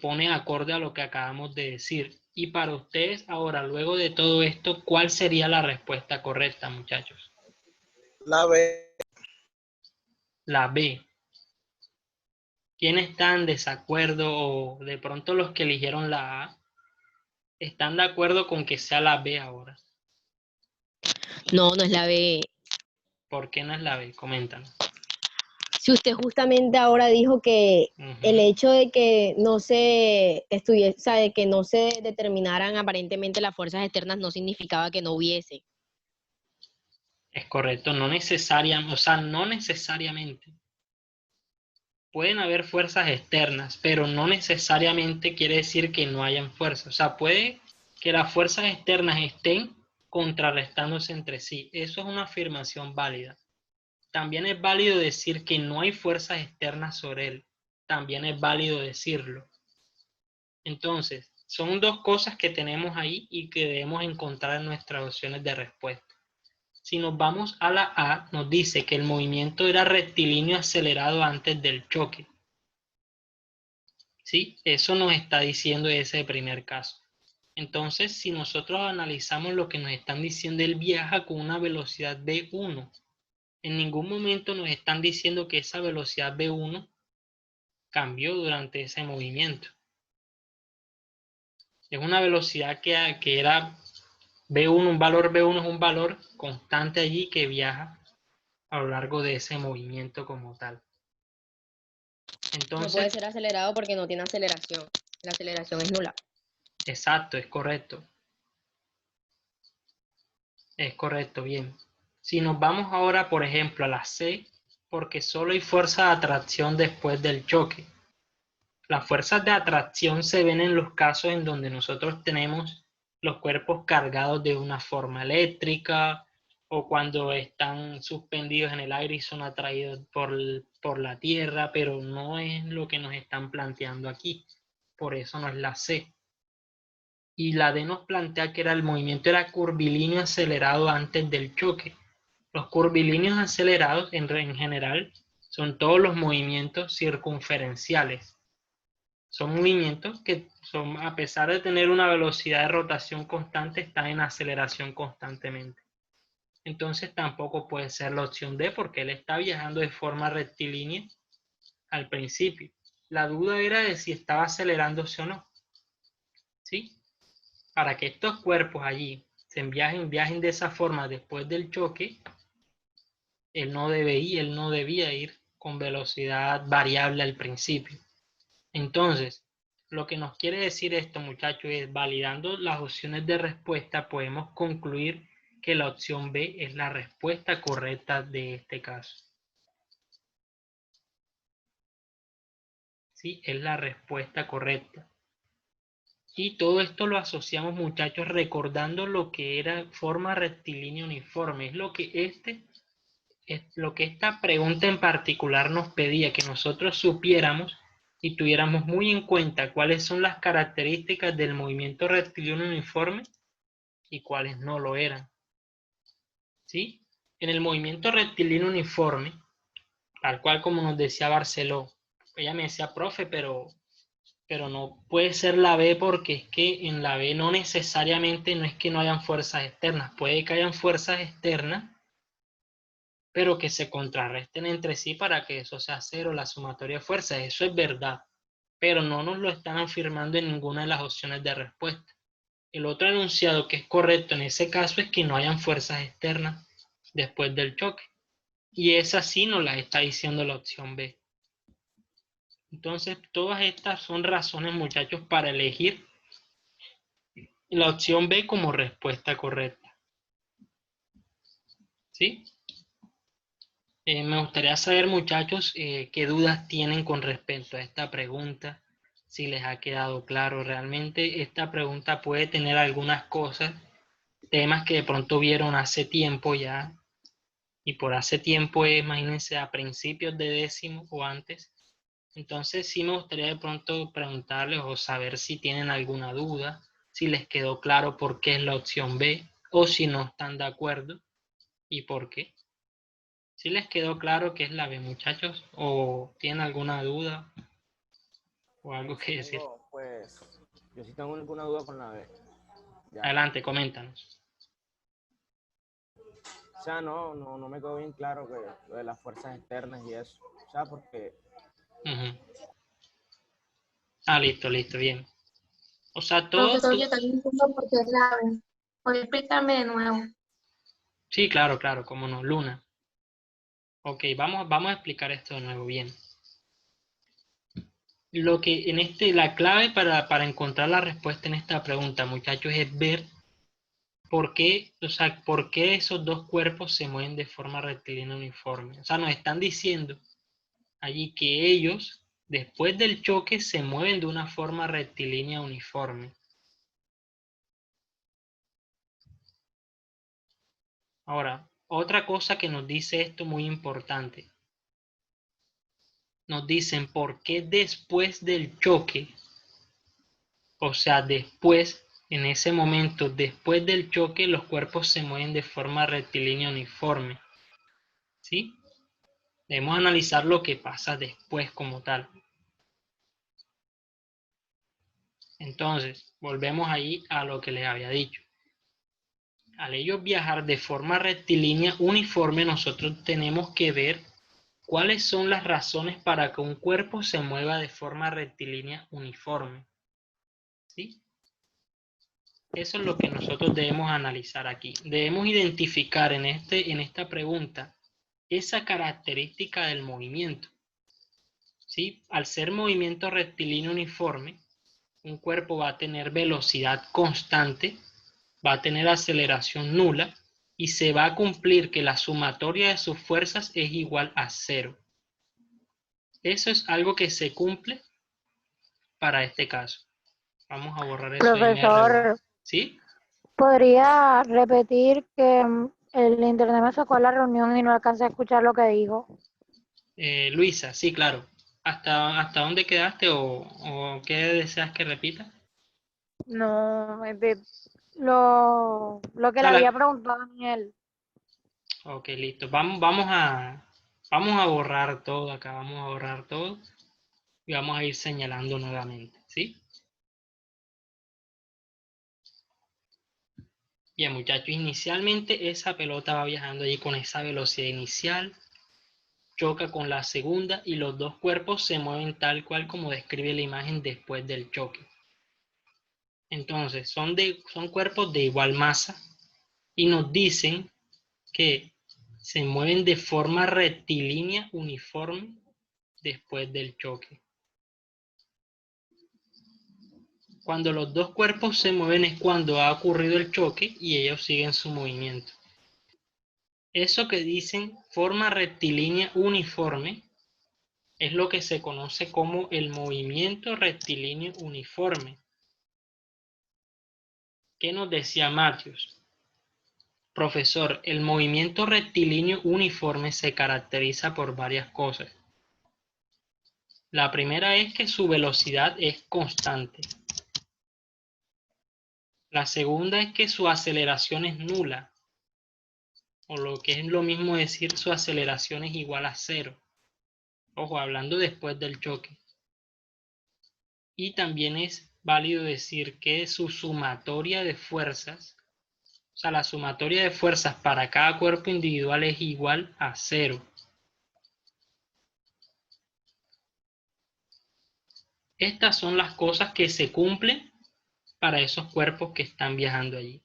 pone acorde a lo que acabamos de decir. Y para ustedes, ahora, luego de todo esto, ¿cuál sería la respuesta correcta, muchachos? La B. La B. ¿Quiénes están en desacuerdo o de pronto los que eligieron la A están de acuerdo con que sea la B ahora? No, no es la B. ¿Por qué no es la B? Coméntanos. Si usted justamente ahora dijo que el Ujú. hecho de que no se estuviese, o sea, de que no se determinaran aparentemente las fuerzas externas no significaba que no hubiese. Es correcto, no necesariamente, o sea, no necesariamente. Pueden haber fuerzas externas, pero no necesariamente quiere decir que no hayan fuerzas. O sea, puede que las fuerzas externas estén contrarrestándose entre sí. Eso es una afirmación válida. También es válido decir que no hay fuerzas externas sobre él. También es válido decirlo. Entonces, son dos cosas que tenemos ahí y que debemos encontrar en nuestras opciones de respuesta. Si nos vamos a la A, nos dice que el movimiento era rectilíneo acelerado antes del choque. ¿Sí? Eso nos está diciendo ese primer caso. Entonces, si nosotros analizamos lo que nos están diciendo, él viaja con una velocidad V1. En ningún momento nos están diciendo que esa velocidad V1 cambió durante ese movimiento. Es una velocidad que era V1, un valor V1 es un valor constante allí que viaja a lo largo de ese movimiento como tal. No puede Entonces, ser acelerado porque no tiene aceleración. La aceleración es nula. exacto, es correcto. Es correcto, bien. Si nos vamos ahora, por ejemplo, a la C, porque solo hay fuerza de atracción después del choque. Las fuerzas de atracción se ven en los casos en donde nosotros tenemos los cuerpos cargados de una forma eléctrica o cuando están suspendidos en el aire y son atraídos por la tierra, pero no es lo que nos están planteando aquí. Por eso no es la C. Y la D nos plantea que el movimiento era curvilíneo acelerado antes del choque. Los curvilíneos acelerados en general son todos los movimientos circunferenciales. Son movimientos que son, a pesar de tener una velocidad de rotación constante, están en aceleración constantemente. Entonces tampoco puede ser la opción D porque él está viajando de forma rectilínea al principio. La duda era de si estaba acelerándose o no. ¿Sí? Para que estos cuerpos allí viajen de esa forma después del choque, él no debía ir con velocidad variable al principio. Entonces, lo que nos quiere decir esto, muchachos, es validando las opciones de respuesta, podemos concluir que la opción B es la respuesta correcta de este caso. Sí, es la respuesta correcta. Y todo esto lo asociamos, muchachos, recordando lo que era forma rectilínea uniforme. Es lo que esta pregunta en particular nos pedía, que nosotros supiéramos y tuviéramos muy en cuenta cuáles son las características del movimiento rectilíneo uniforme y cuáles no lo eran. ¿Sí? En el movimiento rectilíneo uniforme, tal cual como nos decía Barceló, ella me decía, profe, pero no puede ser la B porque es que en la B no necesariamente no es que no hayan fuerzas externas, puede que hayan fuerzas externas, pero que se contrarresten entre sí para que eso sea cero, la sumatoria de fuerzas. Eso es verdad, pero no nos lo están afirmando en ninguna de las opciones de respuesta. El otro enunciado que es correcto en ese caso es que no hayan fuerzas externas después del choque. Y esa sí nos la está diciendo la opción B. Entonces, todas estas son razones, muchachos, para elegir la opción B como respuesta correcta. ¿Sí? Me gustaría saber, muchachos, qué dudas tienen con respecto a esta pregunta, si les ha quedado claro. Realmente esta pregunta puede tener algunas cosas, temas que de pronto vieron hace tiempo ya, y por hace tiempo, imagínense, a principios de décimo o antes, Entonces sí me gustaría de pronto preguntarles o saber si tienen alguna duda, si les quedó claro por qué es la opción B o si no están de acuerdo y por qué. ¿Sí les quedó claro que es la B, muchachos? ¿O tienen alguna duda o algo que decir? Yo sí tengo alguna duda con la B. Ya. Adelante, coméntanos. O sea, no me quedó bien claro que lo de las fuerzas externas y eso. O sea, porque Ah, listo, bien. O sea, todo... Profesor, yo también entiendo por qué es la B. ¿Puede explicarme de nuevo? Sí, claro, cómo no, Luna. Ok, vamos a explicar esto de nuevo bien. Lo que la clave para encontrar la respuesta en esta pregunta, muchachos, es ver por qué esos dos cuerpos se mueven de forma rectilínea uniforme. O sea, nos están diciendo allí que ellos, después del choque, se mueven de una forma rectilínea uniforme. Ahora, otra cosa que nos dice esto muy importante. Nos dicen por qué después del choque, o sea, después, en ese momento, después del choque, los cuerpos se mueven de forma rectilínea uniforme. ¿Sí? Debemos analizar lo que pasa después como tal. Entonces, volvemos ahí a lo que les había dicho. Al ellos viajar de forma rectilínea uniforme, nosotros tenemos que ver cuáles son las razones para que un cuerpo se mueva de forma rectilínea uniforme. ¿Sí? Eso es lo que nosotros debemos analizar aquí. Debemos identificar en esta pregunta esa característica del movimiento. ¿Sí? Al ser movimiento rectilíneo uniforme, un cuerpo va a tener velocidad constante, va a tener aceleración nula y se va a cumplir que la sumatoria de sus fuerzas es igual a 0. Eso es algo que se cumple para este caso. Vamos a borrar eso en R1. Profesor, ¿Sí? ¿podría repetir que el internet me sacó a la reunión y no alcancé a escuchar lo que dijo? Luisa, sí, claro. ¿Hasta dónde quedaste o qué deseas que repita? No, lo que le Ah, había preguntado a Daniel. Ok, listo. Vamos a borrar todo acá, vamos a borrar todo y vamos a ir señalando nuevamente, ¿sí? Bien, muchachos, inicialmente esa pelota va viajando allí con esa velocidad inicial, choca con la segunda y los dos cuerpos se mueven tal cual como describe la imagen después del choque. Entonces, son cuerpos de igual masa y nos dicen que se mueven de forma rectilínea uniforme después del choque. Cuando los dos cuerpos se mueven es cuando ha ocurrido el choque y ellos siguen su movimiento. Eso que dicen forma rectilínea uniforme es lo que se conoce como el movimiento rectilíneo uniforme. ¿Qué nos decía Matthews? Profesor, el movimiento rectilíneo uniforme se caracteriza por varias cosas. La primera es que su velocidad es constante. La segunda es que su aceleración es nula, o lo que es lo mismo decir su aceleración es igual a 0. Ojo, hablando después del choque. Y también es válido decir que su sumatoria de fuerzas, o sea, la sumatoria de fuerzas para cada cuerpo individual es igual a 0. Estas son las cosas que se cumplen para esos cuerpos que están viajando allí.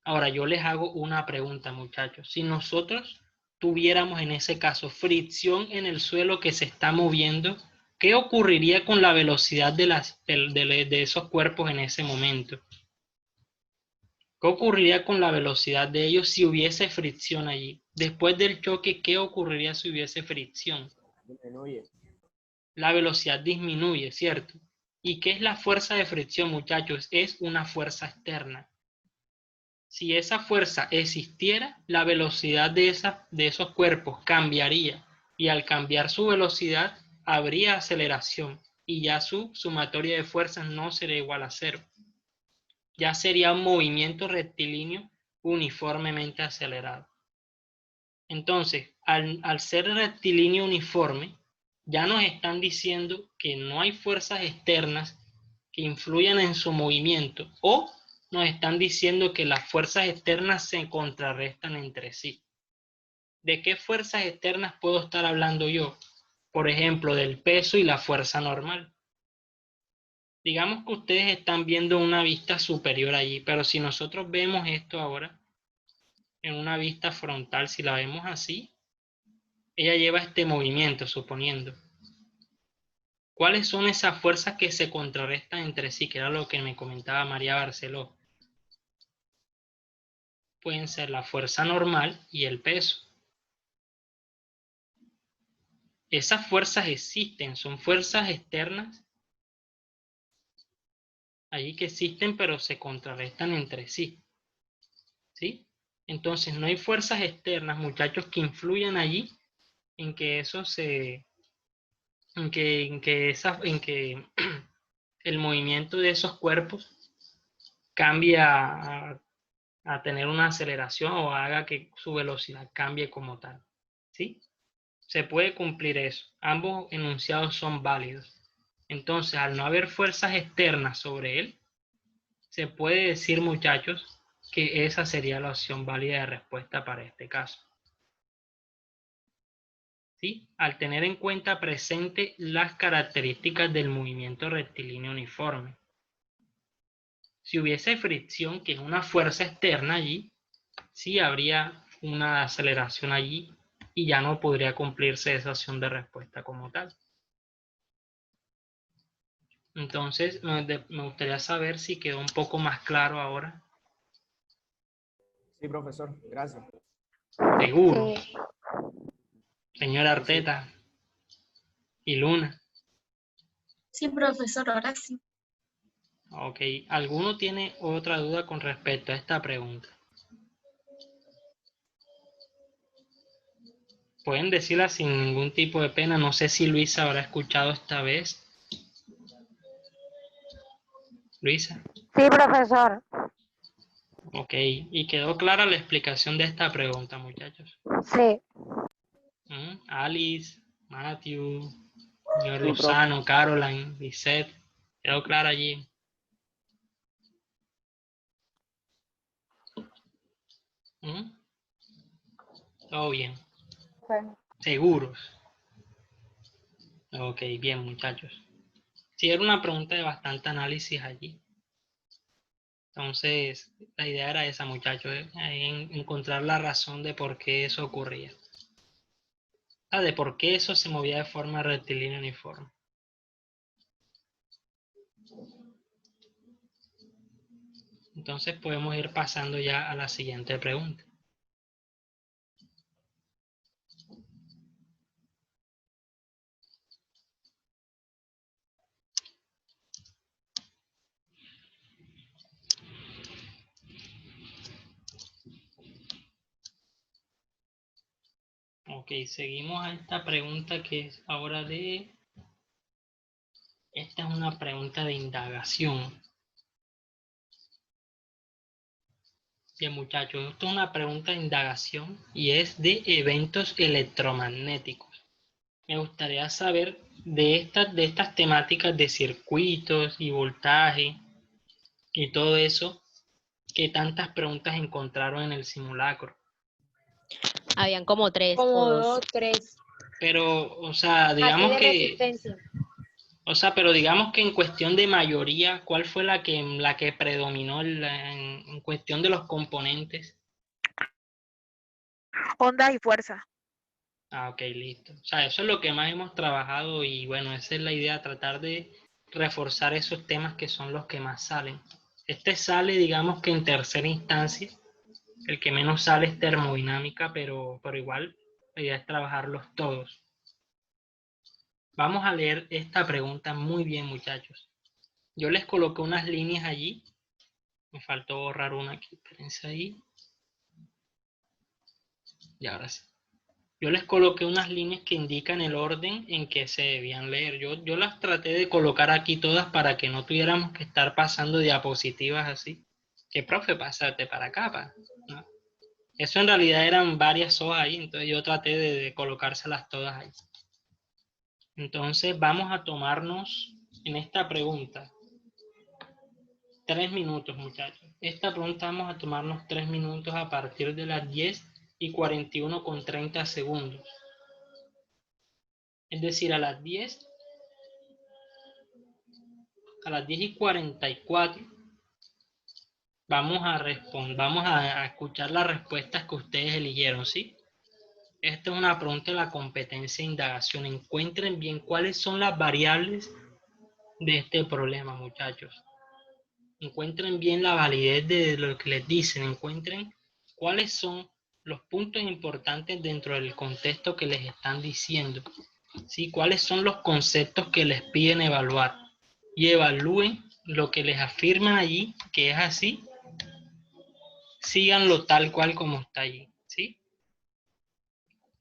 Ahora yo les hago una pregunta, muchachos. Si nosotros tuviéramos en ese caso fricción en el suelo que se está moviendo, ¿qué ocurriría con la velocidad de esos cuerpos en ese momento? ¿Qué ocurriría con la velocidad de ellos si hubiese fricción allí? Después del choque, ¿qué ocurriría si hubiese fricción? disminuye. La velocidad disminuye, ¿cierto? ¿Y qué es la fuerza de fricción, muchachos? Es una fuerza externa. Si esa fuerza existiera, la velocidad de esos cuerpos cambiaría y al cambiar su velocidad, habría aceleración y ya su sumatoria de fuerzas no sería igual a 0. Ya sería un movimiento rectilíneo uniformemente acelerado. Entonces, al ser rectilíneo uniforme, ya nos están diciendo que no hay fuerzas externas que influyan en su movimiento, o nos están diciendo que las fuerzas externas se contrarrestan entre sí. ¿De qué fuerzas externas puedo estar hablando yo? Por ejemplo, del peso y la fuerza normal. Digamos que ustedes están viendo una vista superior allí, pero si nosotros vemos esto ahora, en una vista frontal, si la vemos así, ella lleva este movimiento, suponiendo. ¿Cuáles son esas fuerzas que se contrarrestan entre sí? Que era lo que me comentaba María Barceló. Pueden ser la fuerza normal y el peso. Esas fuerzas existen, son fuerzas externas allí que existen, pero se contrarrestan entre sí. ¿Sí? Entonces no hay fuerzas externas, muchachos, que influyan allí en que eso se... en que el movimiento de esos cuerpos cambie a tener una aceleración o haga que su velocidad cambie como tal. ¿Sí? Se puede cumplir eso. Ambos enunciados son válidos. Entonces, al no haber fuerzas externas sobre él, se puede decir, muchachos, que esa sería la opción válida de respuesta para este caso. ¿Sí? Al tener en cuenta presente las características del movimiento rectilíneo uniforme. Si hubiese fricción, que es una fuerza externa allí, sí habría una aceleración allí y ya no podría cumplirse esa opción de respuesta como tal. Entonces, me gustaría saber si quedó un poco más claro ahora. Sí, profesor, gracias. Seguro. Sí. Señora Arteta y Luna. Sí, profesor, ahora sí. Ok. ¿Alguno tiene otra duda con respecto a esta pregunta? Pueden decirla sin ningún tipo de pena. No sé si Luisa habrá escuchado esta vez. Luisa. Sí, profesor. Ok. ¿Y quedó clara la explicación de esta pregunta, muchachos? Sí. Alice, Matthew, señor Sí, profe. Lozano, Caroline, Lisette. ¿Quedó clara allí? Todo bien. ¿Seguros? Ok, bien, muchachos. Sí, era una pregunta de bastante análisis allí. Entonces, la idea era esa, muchachos, encontrar la razón de por qué eso ocurría. De por qué eso se movía de forma rectilínea uniforme. Entonces podemos ir pasando ya a la siguiente pregunta. Ok, seguimos a esta pregunta que es ahora de... Esta es una pregunta de indagación. Bien, muchachos, esto es una pregunta de indagación y es de eventos electromagnéticos. Me gustaría saber de estas temáticas de circuitos y voltaje y todo eso, ¿qué tantas preguntas encontraron en el simulacro? Habían como 3 o Como 2. 2, 3. Pero, o sea, Así digamos de que, resistencia. pero digamos que en cuestión de mayoría, ¿cuál fue la que predominó en cuestión de los componentes? Ondas y fuerza. Ah, ok, listo. O sea, eso es lo que más hemos trabajado y bueno, esa es la idea, tratar de reforzar esos temas que son los que más salen. Este sale, digamos que en tercera instancia, el que menos sale es termodinámica, pero igual la idea es trabajarlos todos. Vamos a leer esta pregunta muy bien, muchachos. Yo les coloqué unas líneas allí. Me faltó borrar una aquí, espérense ahí. Y ahora sí. Yo les coloqué unas líneas que indican el orden en que se debían leer. Yo las traté de colocar aquí todas para que no tuviéramos que estar pasando diapositivas así. Que profe, pásate para acá, ¿no? Eso en realidad eran varias hojas ahí, entonces yo traté de colocárselas todas ahí. Entonces vamos a tomarnos en esta pregunta 3 minutos, muchachos. Esta pregunta vamos a tomarnos 3 minutos a partir de las 10:41:30. Es decir, a las 10:44 vamos a escuchar las respuestas que ustedes eligieron, ¿sí? Esta es una pregunta de la competencia de indagación. Encuentren bien cuáles son las variables de este problema, muchachos. Encuentren bien la validez de lo que les dicen. Encuentren cuáles son los puntos importantes dentro del contexto que les están diciendo. ¿Sí? Cuáles son los conceptos que les piden evaluar. Y evalúen lo que les afirman allí, que es así. Síganlo tal cual como está allí. ¿Sí?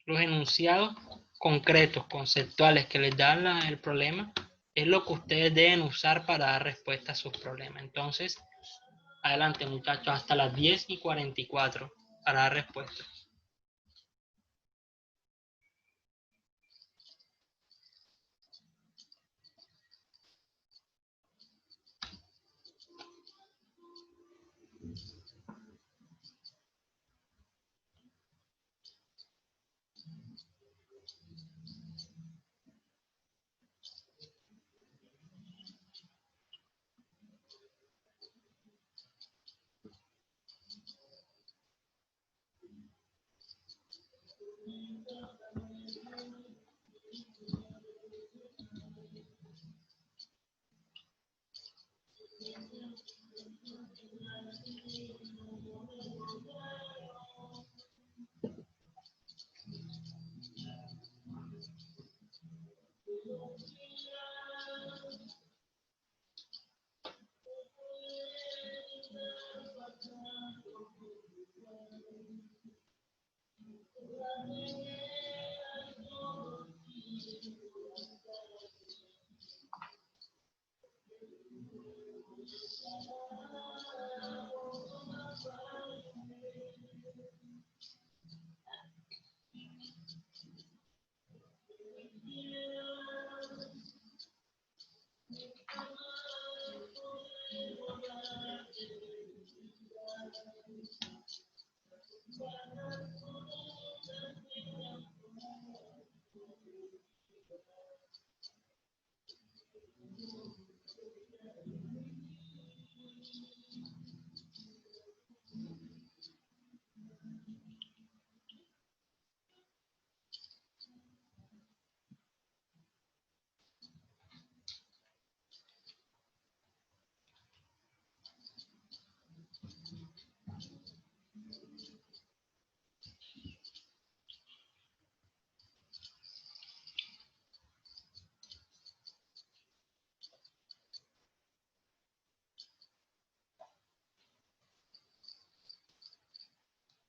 Los enunciados concretos, conceptuales que les dan el problema, es lo que ustedes deben usar para dar respuesta a sus problemas. Entonces, adelante muchachos, hasta las 10:44 para dar respuesta.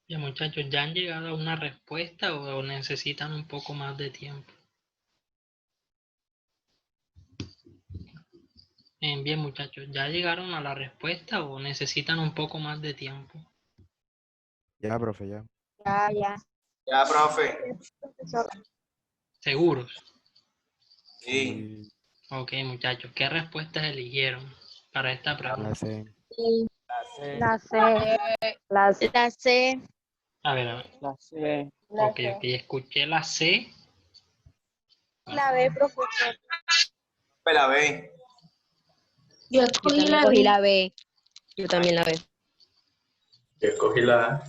Ya muchachos, ¿ya han llegado a una respuesta o necesitan un poco más de tiempo? Bien muchachos, ¿ya llegaron a la respuesta o necesitan un poco más de tiempo? Ya, profe, ya. Ya. Ya, profe. ¿Seguros? Sí. Ok muchachos, ¿qué respuestas eligieron para esta pregunta? La C. La C. La C. La C. A ver. La C. Ok, escuché la C. La B, profesor. La B. Yo Yo escogí también la cogí B. la B. Yo también la B. Yo escogí la A.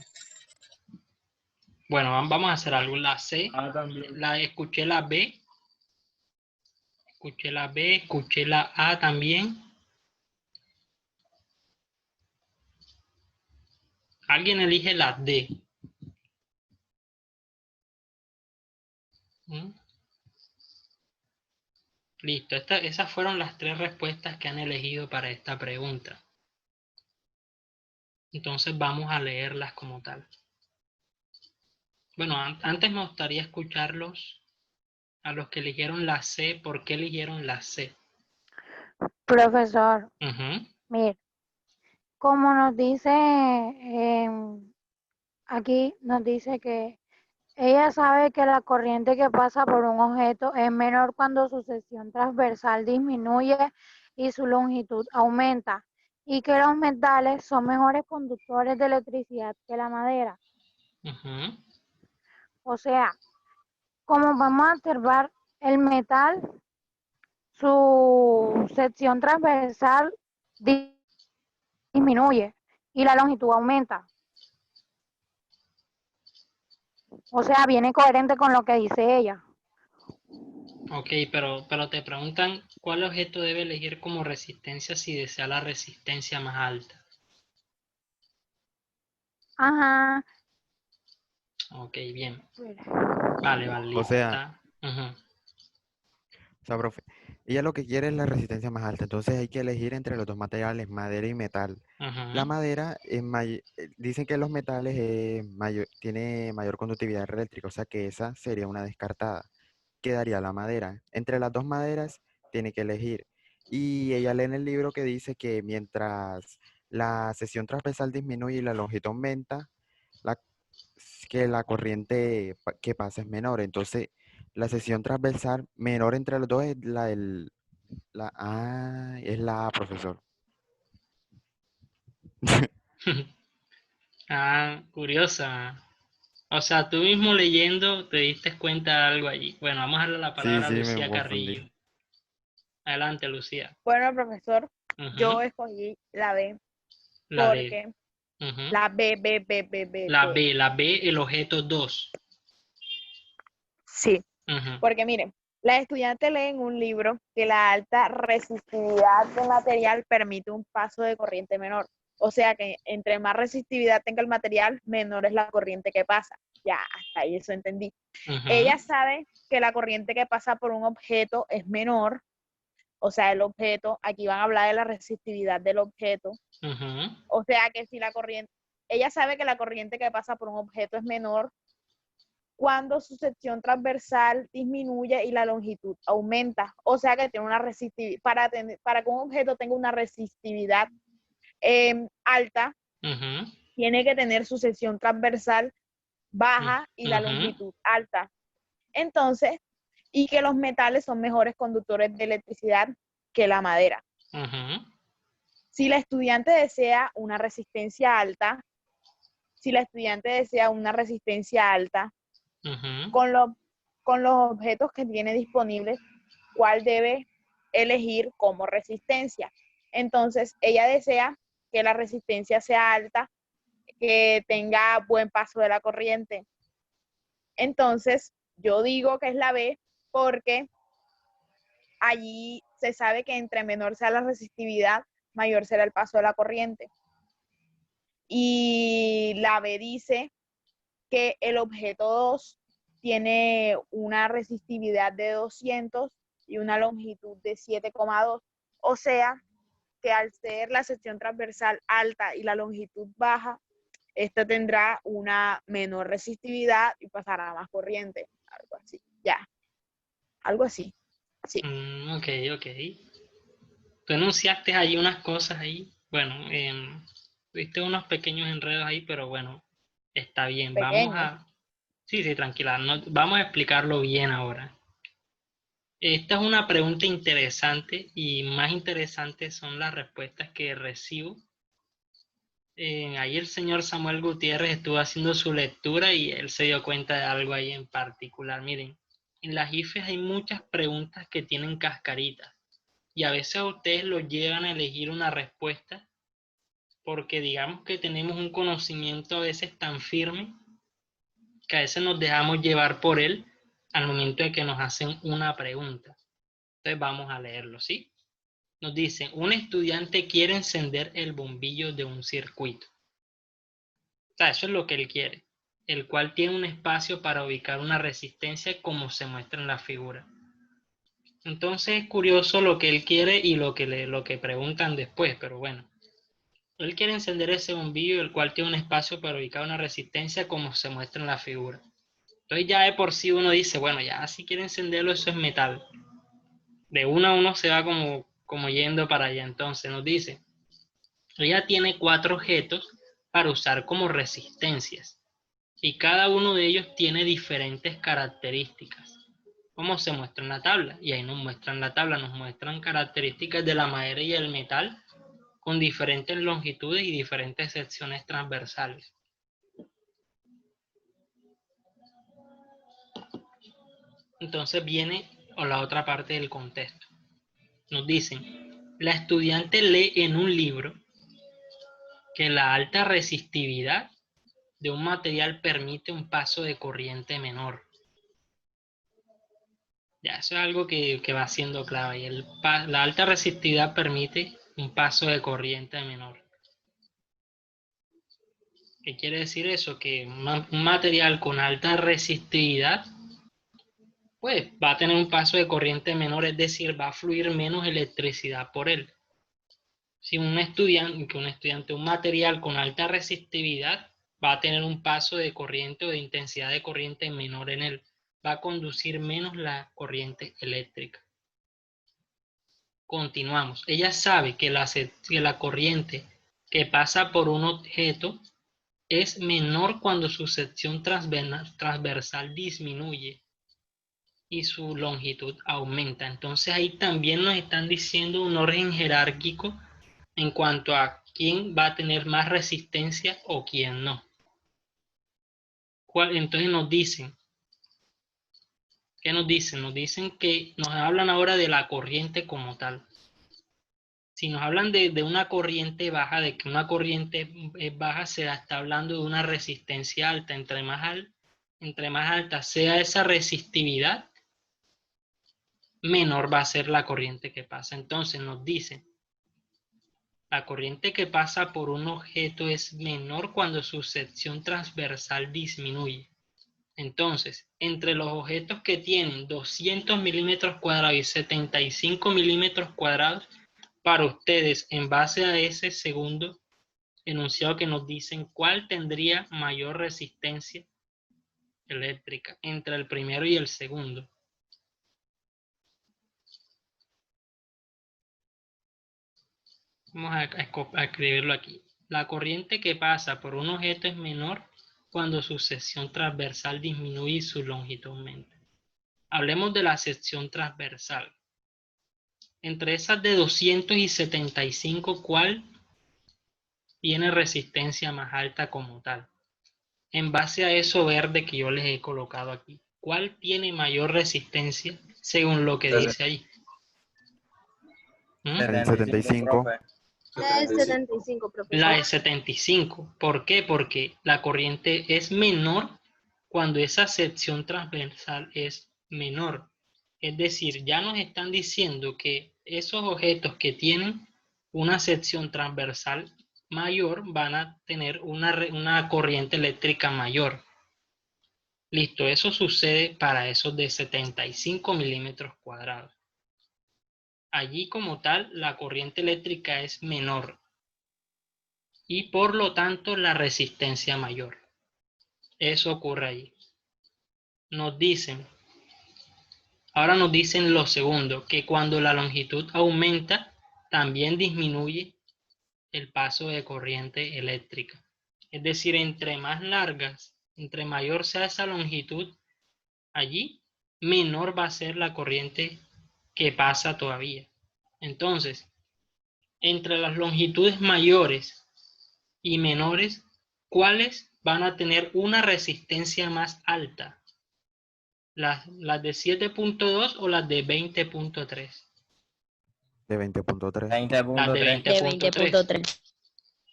Bueno, vamos a hacer algo. La C, también. escuché la B. Escuché la B, escuché la A también. Alguien elige la D. ¿Mm? Listo, esas fueron las 3 respuestas que han elegido para esta pregunta. Entonces vamos a leerlas como tal. Bueno, antes me gustaría escucharlos a los que eligieron la C. ¿Por qué eligieron la C? Profesor, Ujú, mire, como nos dice aquí, nos dice que ella sabe que la corriente que pasa por un objeto es menor cuando su sección transversal disminuye y su longitud aumenta, y que los metales son mejores conductores de electricidad que la madera. ujú. O sea, como vamos a observar, el metal, su sección transversal disminuye y la longitud aumenta. O sea, viene coherente con lo que dice ella. Ok, pero te preguntan cuál objeto debe elegir como resistencia si desea la resistencia más alta. Ajá. Ok, bien. Espera. Vale, O listo. sea, Está. Ujú, profe, ella lo que quiere es la resistencia más alta, entonces hay que elegir entre los dos materiales, madera y metal. La ujú. madera, dicen que los metales tiene mayor conductividad eléctrica, o sea que esa sería una descartada. Quedaría la madera. Entre las dos maderas tiene que elegir. Y ella lee en el libro que dice que mientras la sección transversal disminuye y la longitud aumenta, la, que la corriente que pasa es menor. Entonces, la sección transversal menor entre los dos es es la A, profesor. Ah, curiosa. O sea, tú mismo leyendo te diste cuenta de algo allí. Bueno, vamos a darle la Sí, palabra a sí, me Lucía confundí. Carrillo. Adelante, Lucía. Bueno, profesor, yo Ujú. escogí la B La D. porque Ujú. la B, B, B, B, B, B. La B, el objeto 2. Sí, porque miren, las estudiantes leen un libro que la alta resistividad del material permite un paso de corriente menor. O sea que entre más resistividad tenga el material, menor es la corriente que pasa. Ya, hasta ahí eso entendí. Ella sabe que la corriente que pasa por un objeto es menor, o sea, el objeto, aquí van a hablar de la resistividad del objeto. O sea que si la corriente, ella sabe que la corriente que pasa por un objeto es menor cuando su sección transversal disminuye y la longitud aumenta. O sea que tiene una resistividad, para que un objeto tenga una resistividad alta, tiene que tener su sección transversal baja y la longitud alta. Entonces, y que los metales son mejores conductores de electricidad que la madera. Si la estudiante desea una resistencia alta, con los objetos que tiene disponibles, cuál debe elegir como resistencia. Entonces, ella desea que la resistencia sea alta, que tenga buen paso de la corriente. Entonces, yo digo que es la B porque allí se sabe que entre menor sea la resistividad, mayor será el paso de la corriente. Y la B dice que el objeto 2 tiene una resistividad de 200 y una longitud de 7,2. O sea, que al ser la sección transversal alta y la longitud baja, esta tendrá una menor resistividad y pasará más corriente. Algo así, ya. Algo así. Sí. Ok. Tú enunciaste ahí unas cosas ahí. Bueno, tuviste unos pequeños enredos ahí, pero bueno, está bien. Pequeño. Sí, tranquila. Vamos a explicarlo bien ahora. Esta es una pregunta interesante y más interesantes son las respuestas que recibo. Ahí el señor Samuel Gutiérrez estuvo haciendo su lectura y él se dio cuenta de algo ahí en particular. Miren, en las IFES hay muchas preguntas que tienen cascaritas y a veces a ustedes los llevan a elegir una respuesta porque digamos que tenemos un conocimiento a veces tan firme que a veces nos dejamos llevar por él al momento de que nos hacen una pregunta. Entonces vamos a leerlo, ¿sí? Nos dicen, un estudiante quiere encender el bombillo de un circuito. O sea, eso es lo que él quiere, el cual tiene un espacio para ubicar una resistencia como se muestra en la figura. Entonces es curioso lo que él quiere y lo que preguntan después, pero bueno. Él quiere encender ese bombillo, el cual tiene un espacio para ubicar una resistencia como se muestra en la figura. Entonces ya de por sí uno dice, bueno, ya si quiere encenderlo, eso es metal. De uno a uno se va como yendo para allá. Entonces nos dice, ella tiene 4 objetos para usar como resistencias. Y cada uno de ellos tiene diferentes características, como se muestra en la tabla. Y ahí nos muestran la tabla, nos muestran características de la madera y el metal con diferentes longitudes y diferentes secciones transversales. Entonces viene la otra parte del contexto. Nos dicen, la estudiante lee en un libro que la alta resistividad de un material permite un paso de corriente menor. Ya, eso es algo que va siendo clave. La alta resistividad permite un paso de corriente menor. ¿Qué quiere decir eso? Que un material con alta resistividad pues va a tener un paso de corriente menor, es decir, va a fluir menos electricidad por él. Si un material con alta resistividad va a tener un paso de corriente o de intensidad de corriente menor en él, va a conducir menos la corriente eléctrica. Continuamos. Ella sabe que la corriente que pasa por un objeto es menor cuando su sección transversal disminuye y su longitud aumenta. Entonces ahí también nos están diciendo un orden jerárquico en cuanto a quién va a tener más resistencia o quién no. Entonces nos dicen, ¿qué nos dicen? Nos dicen que nos hablan ahora de la corriente como tal. Si nos hablan de una corriente baja, de que una corriente baja, se está hablando de una resistencia alta. Entre más alta sea esa resistividad, menor va a ser la corriente que pasa. Entonces nos dicen, la corriente que pasa por un objeto es menor cuando su sección transversal disminuye. Entonces, entre los objetos que tienen 200 milímetros cuadrados y 75 milímetros cuadrados, para ustedes, en base a ese segundo enunciado que nos dicen, ¿cuál tendría mayor resistencia eléctrica entre el primero y el segundo? Vamos a escribirlo aquí. La corriente que pasa por un objeto es menor cuando su sección transversal disminuye y su longitud aumenta. Hablemos de la sección transversal. Entre esas de 275, ¿cuál tiene resistencia más alta como tal? En base a eso verde que yo les he colocado aquí, ¿cuál tiene mayor resistencia según lo que dice ahí? El 75. La de 75, profesor. La de 75. ¿Por qué? Porque la corriente es menor cuando esa sección transversal es menor. Es decir, ya nos están diciendo que esos objetos que tienen una sección transversal mayor van a tener una corriente eléctrica mayor. Listo, eso sucede para esos de 75 milímetros cuadrados. Allí como tal, la corriente eléctrica es menor y por lo tanto la resistencia mayor. Eso ocurre allí. Ahora nos dicen lo segundo, que cuando la longitud aumenta, también disminuye el paso de corriente eléctrica. Es decir, entre más largas, entre mayor sea esa longitud, allí menor va a ser la corriente que pasa todavía. Entonces, entre las longitudes mayores y menores, ¿cuáles van a tener una resistencia más alta? ¿Las de 7.2 o las de 20.3? De 20.3. Las de 20.3. 20.3.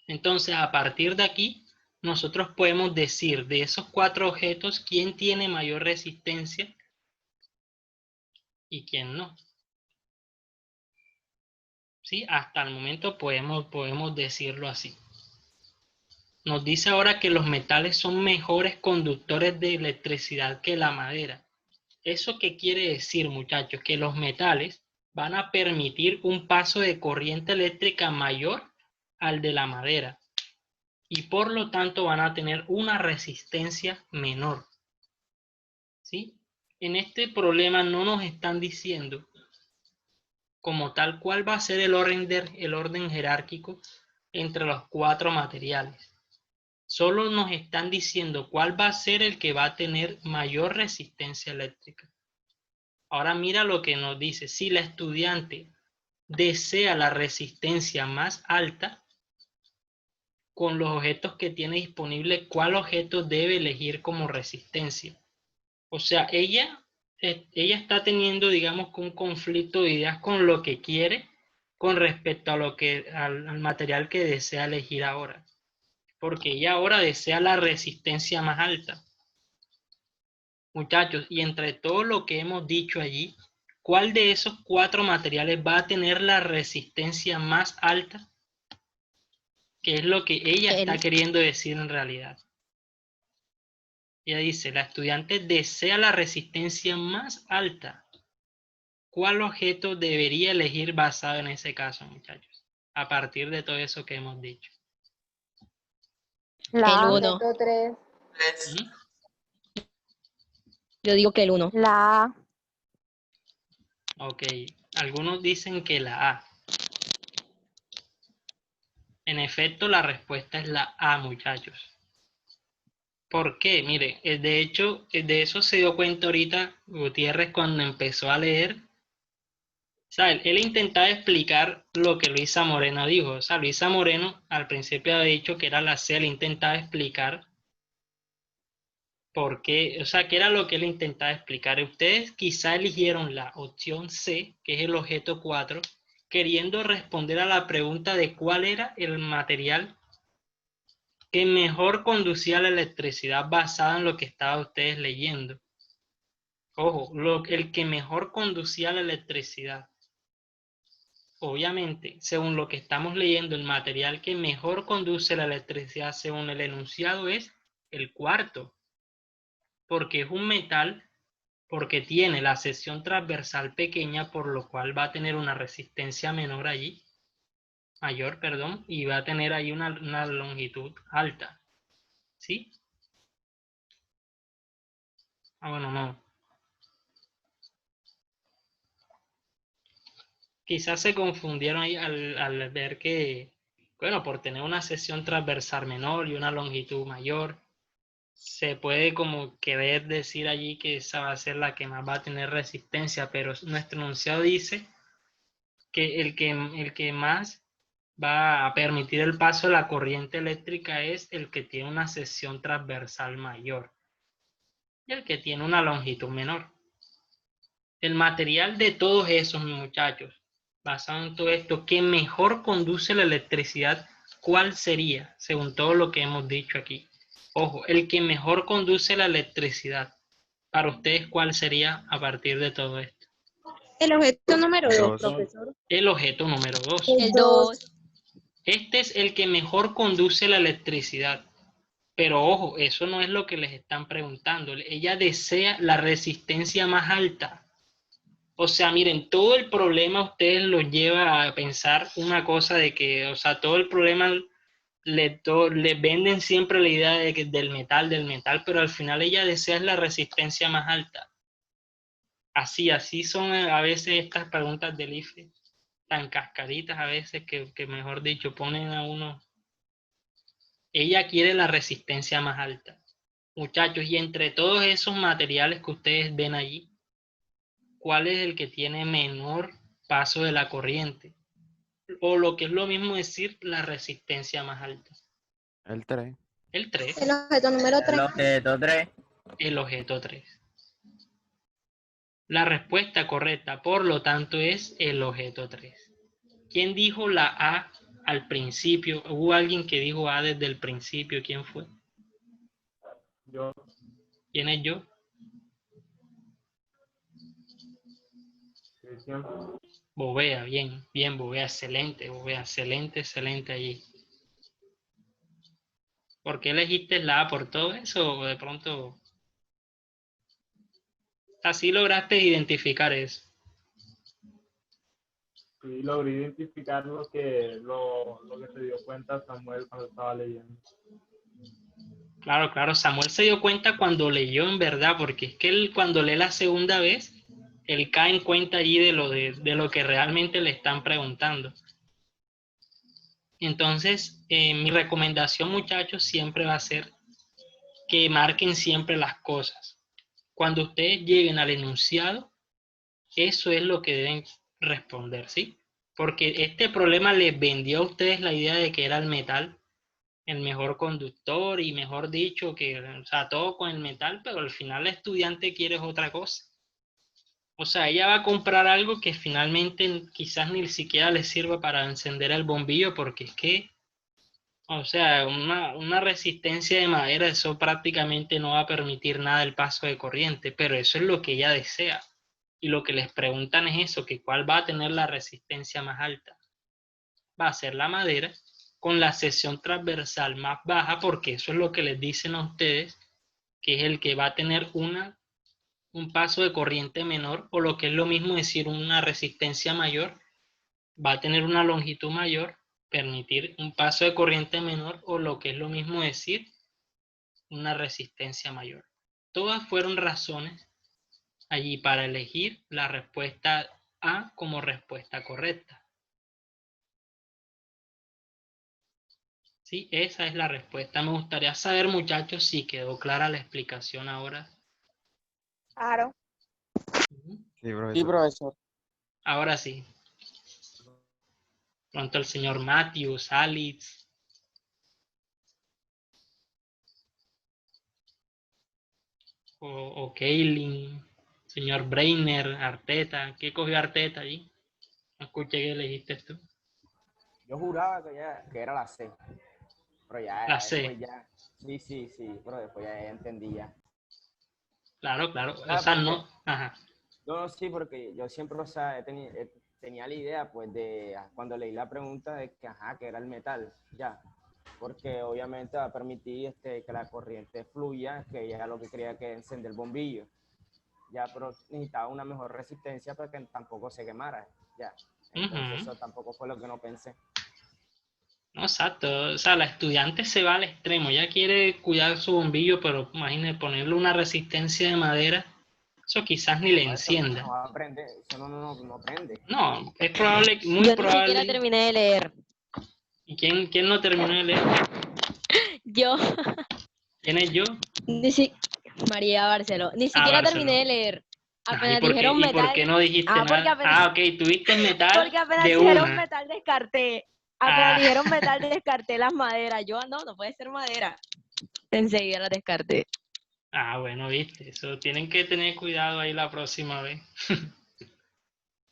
Entonces, a partir de aquí, nosotros podemos decir de esos 4 objetos quién tiene mayor resistencia y quién no. ¿Sí? Hasta el momento podemos decirlo así. Nos dice ahora que los metales son mejores conductores de electricidad que la madera. ¿Eso qué quiere decir, muchachos? Que los metales van a permitir un paso de corriente eléctrica mayor al de la madera y por lo tanto van a tener una resistencia menor. ¿sí? En este problema no nos están diciendo como tal cuál va a ser el orden jerárquico entre los 4 materiales. Solo nos están diciendo cuál va a ser el que va a tener mayor resistencia eléctrica. Ahora mira lo que nos dice. Si la estudiante desea la resistencia más alta, con los objetos que tiene disponible, ¿cuál objeto debe elegir como resistencia? O sea, ella está teniendo, digamos, un conflicto de ideas con lo que quiere con respecto a al material que desea elegir ahora. Porque ella ahora desea la resistencia más alta. Muchachos, y entre todo lo que hemos dicho allí, ¿cuál de esos 4 materiales va a tener la resistencia más alta? ¿Qué es lo que ella está queriendo decir en realidad? Ella dice, la estudiante desea la resistencia más alta. ¿Cuál objeto debería elegir basado en ese caso, muchachos? A partir de todo eso que hemos dicho. La El A. 1. 3. Yo digo que el 1. La A. Ok, algunos dicen que la A. En efecto, la respuesta es la A, muchachos. ¿Por qué? Mire, de hecho, de eso se dio cuenta ahorita Gutiérrez cuando empezó a leer. O sea, él intentaba explicar lo que Luisa Moreno dijo. O sea, Luisa Moreno al principio había dicho que era la C, él intentaba explicar por qué, o sea, qué era lo que él intentaba explicar. Ustedes quizá eligieron la opción C, que es el objeto 4, queriendo responder a la pregunta de cuál era el material que mejor conducía la electricidad basada en lo que estaban ustedes leyendo. Ojo, el que mejor conducía la electricidad. Obviamente, según lo que estamos leyendo, el material que mejor conduce la electricidad según el enunciado es el cuarto, porque es un metal, porque tiene la sección transversal pequeña, por lo cual va a tener una resistencia mayor, y va a tener ahí una longitud alta. ¿Sí? Bueno, no. Quizás se confundieron ahí al ver que, bueno, por tener una sección transversal menor y una longitud mayor, se puede como querer decir allí que esa va a ser la que más va a tener resistencia, pero nuestro enunciado dice que el que más va a permitir el paso de la corriente eléctrica es el que tiene una sección transversal mayor y el que tiene una longitud menor. El material de todos esos muchachos, basado en todo esto, que mejor conduce la electricidad, ¿cuál sería? Según todo lo que hemos dicho aquí. Ojo, el que mejor conduce la electricidad. Para ustedes, ¿cuál sería a partir de todo esto? El objeto número 2, Dos. profesor. El objeto número 2. El 2. Este es el que mejor conduce la electricidad. Pero ojo, eso no es lo que les están preguntando. Ella desea la resistencia más alta. O sea, miren, todo el problema ustedes los lleva a pensar una cosa de que, o sea, todo el problema le venden siempre la idea de que del metal, pero al final ella desea la resistencia más alta. Así son a veces estas preguntas del IFE, tan cascaritas a veces que mejor dicho, ponen a uno. Ella quiere la resistencia más alta. Muchachos, y entre todos esos materiales que ustedes ven allí, ¿cuál es el que tiene menor paso de la corriente? O lo que es lo mismo decir, la resistencia más alta. El 3. El 3. El objeto número 3. El objeto 3. El objeto 3. La respuesta correcta, por lo tanto, es el objeto 3. ¿Quién dijo la A al principio? ¿Hubo alguien que dijo A desde el principio? ¿Quién fue? Yo. ¿Quién es yo? Bovea, bien, Bovea, excelente allí. ¿Por qué elegiste la A por todo eso? ¿O de pronto así lograste identificar eso? Sí, logré identificar lo que se dio cuenta Samuel cuando estaba leyendo. Claro, claro, Samuel se dio cuenta cuando leyó en verdad, porque es que él cuando lee la segunda vez, él cae en cuenta allí de lo que realmente le están preguntando. Entonces, mi recomendación, muchachos, siempre va a ser que marquen siempre las cosas. Cuando ustedes lleguen al enunciado, eso es lo que deben responder, ¿sí? Porque este problema les vendió a ustedes la idea de que era el metal el mejor conductor y mejor dicho, que, o sea, todo con el metal, pero al final el estudiante quiere otra cosa. O sea, ella va a comprar algo que finalmente quizás ni siquiera le sirva para encender el bombillo, porque es que, o sea, una resistencia de madera, eso prácticamente no va a permitir nada el paso de corriente, pero eso es lo que ella desea. Y lo que les preguntan es eso, que cuál va a tener la resistencia más alta. Va a ser la madera con la sección transversal más baja, porque eso es lo que les dicen a ustedes, que es el que va a tener un paso de corriente menor, o lo que es lo mismo decir una resistencia mayor, va a tener una longitud mayor, permitir un paso de corriente menor, o lo que es lo mismo decir una resistencia mayor. Todas fueron razones allí para elegir la respuesta A como respuesta correcta. Sí, esa es la respuesta. Me gustaría saber, muchachos, si quedó clara la explicación ahora. Claro. Sí, profesor. Sí, profesor. Ahora sí. Pronto el señor Matthews, Alex. O Kaylin, señor Breiner, Arteta. ¿Qué cogió Arteta allí? No escuché que elegiste tú. Yo juraba que era la C. Pero ya La C. después ya. Sí, pero después ya entendí ya. Claro, claro. O Ah, sea, porque, no. Ajá. no, sí, porque yo siempre, o sea, tenía la idea, pues, de cuando leí la pregunta de que, que era el metal, ya. Porque obviamente va a permitir que la corriente fluya, que ella era lo que quería que encender el bombillo. Ya, pero necesitaba una mejor resistencia para que tampoco se quemara, ya. Entonces eso tampoco fue lo que no pensé. No, exacto. O sea, la estudiante se va al extremo. Ella quiere cuidar su bombillo, pero imagínate ponerle una resistencia de madera. Eso quizás ni le encienda. No va a aprender, eso no aprende. No, es probable, muy Yo probable. ni siquiera terminé de leer. ¿Y quién no terminó de leer? Yo. ¿Quién es yo? María Barceló. Ni siquiera Barceló. terminé de leer. Ay, Apenas dijeron metal. ¿y por qué no dijiste nada? Apenas, Ok, tuviste metal porque apenas de dijeron una. metal descarté. Apenas dijeron metal descarté las maderas. Yo no puede ser madera. Enseguida las descarté. Bueno, viste, eso tienen que tener cuidado ahí la próxima vez.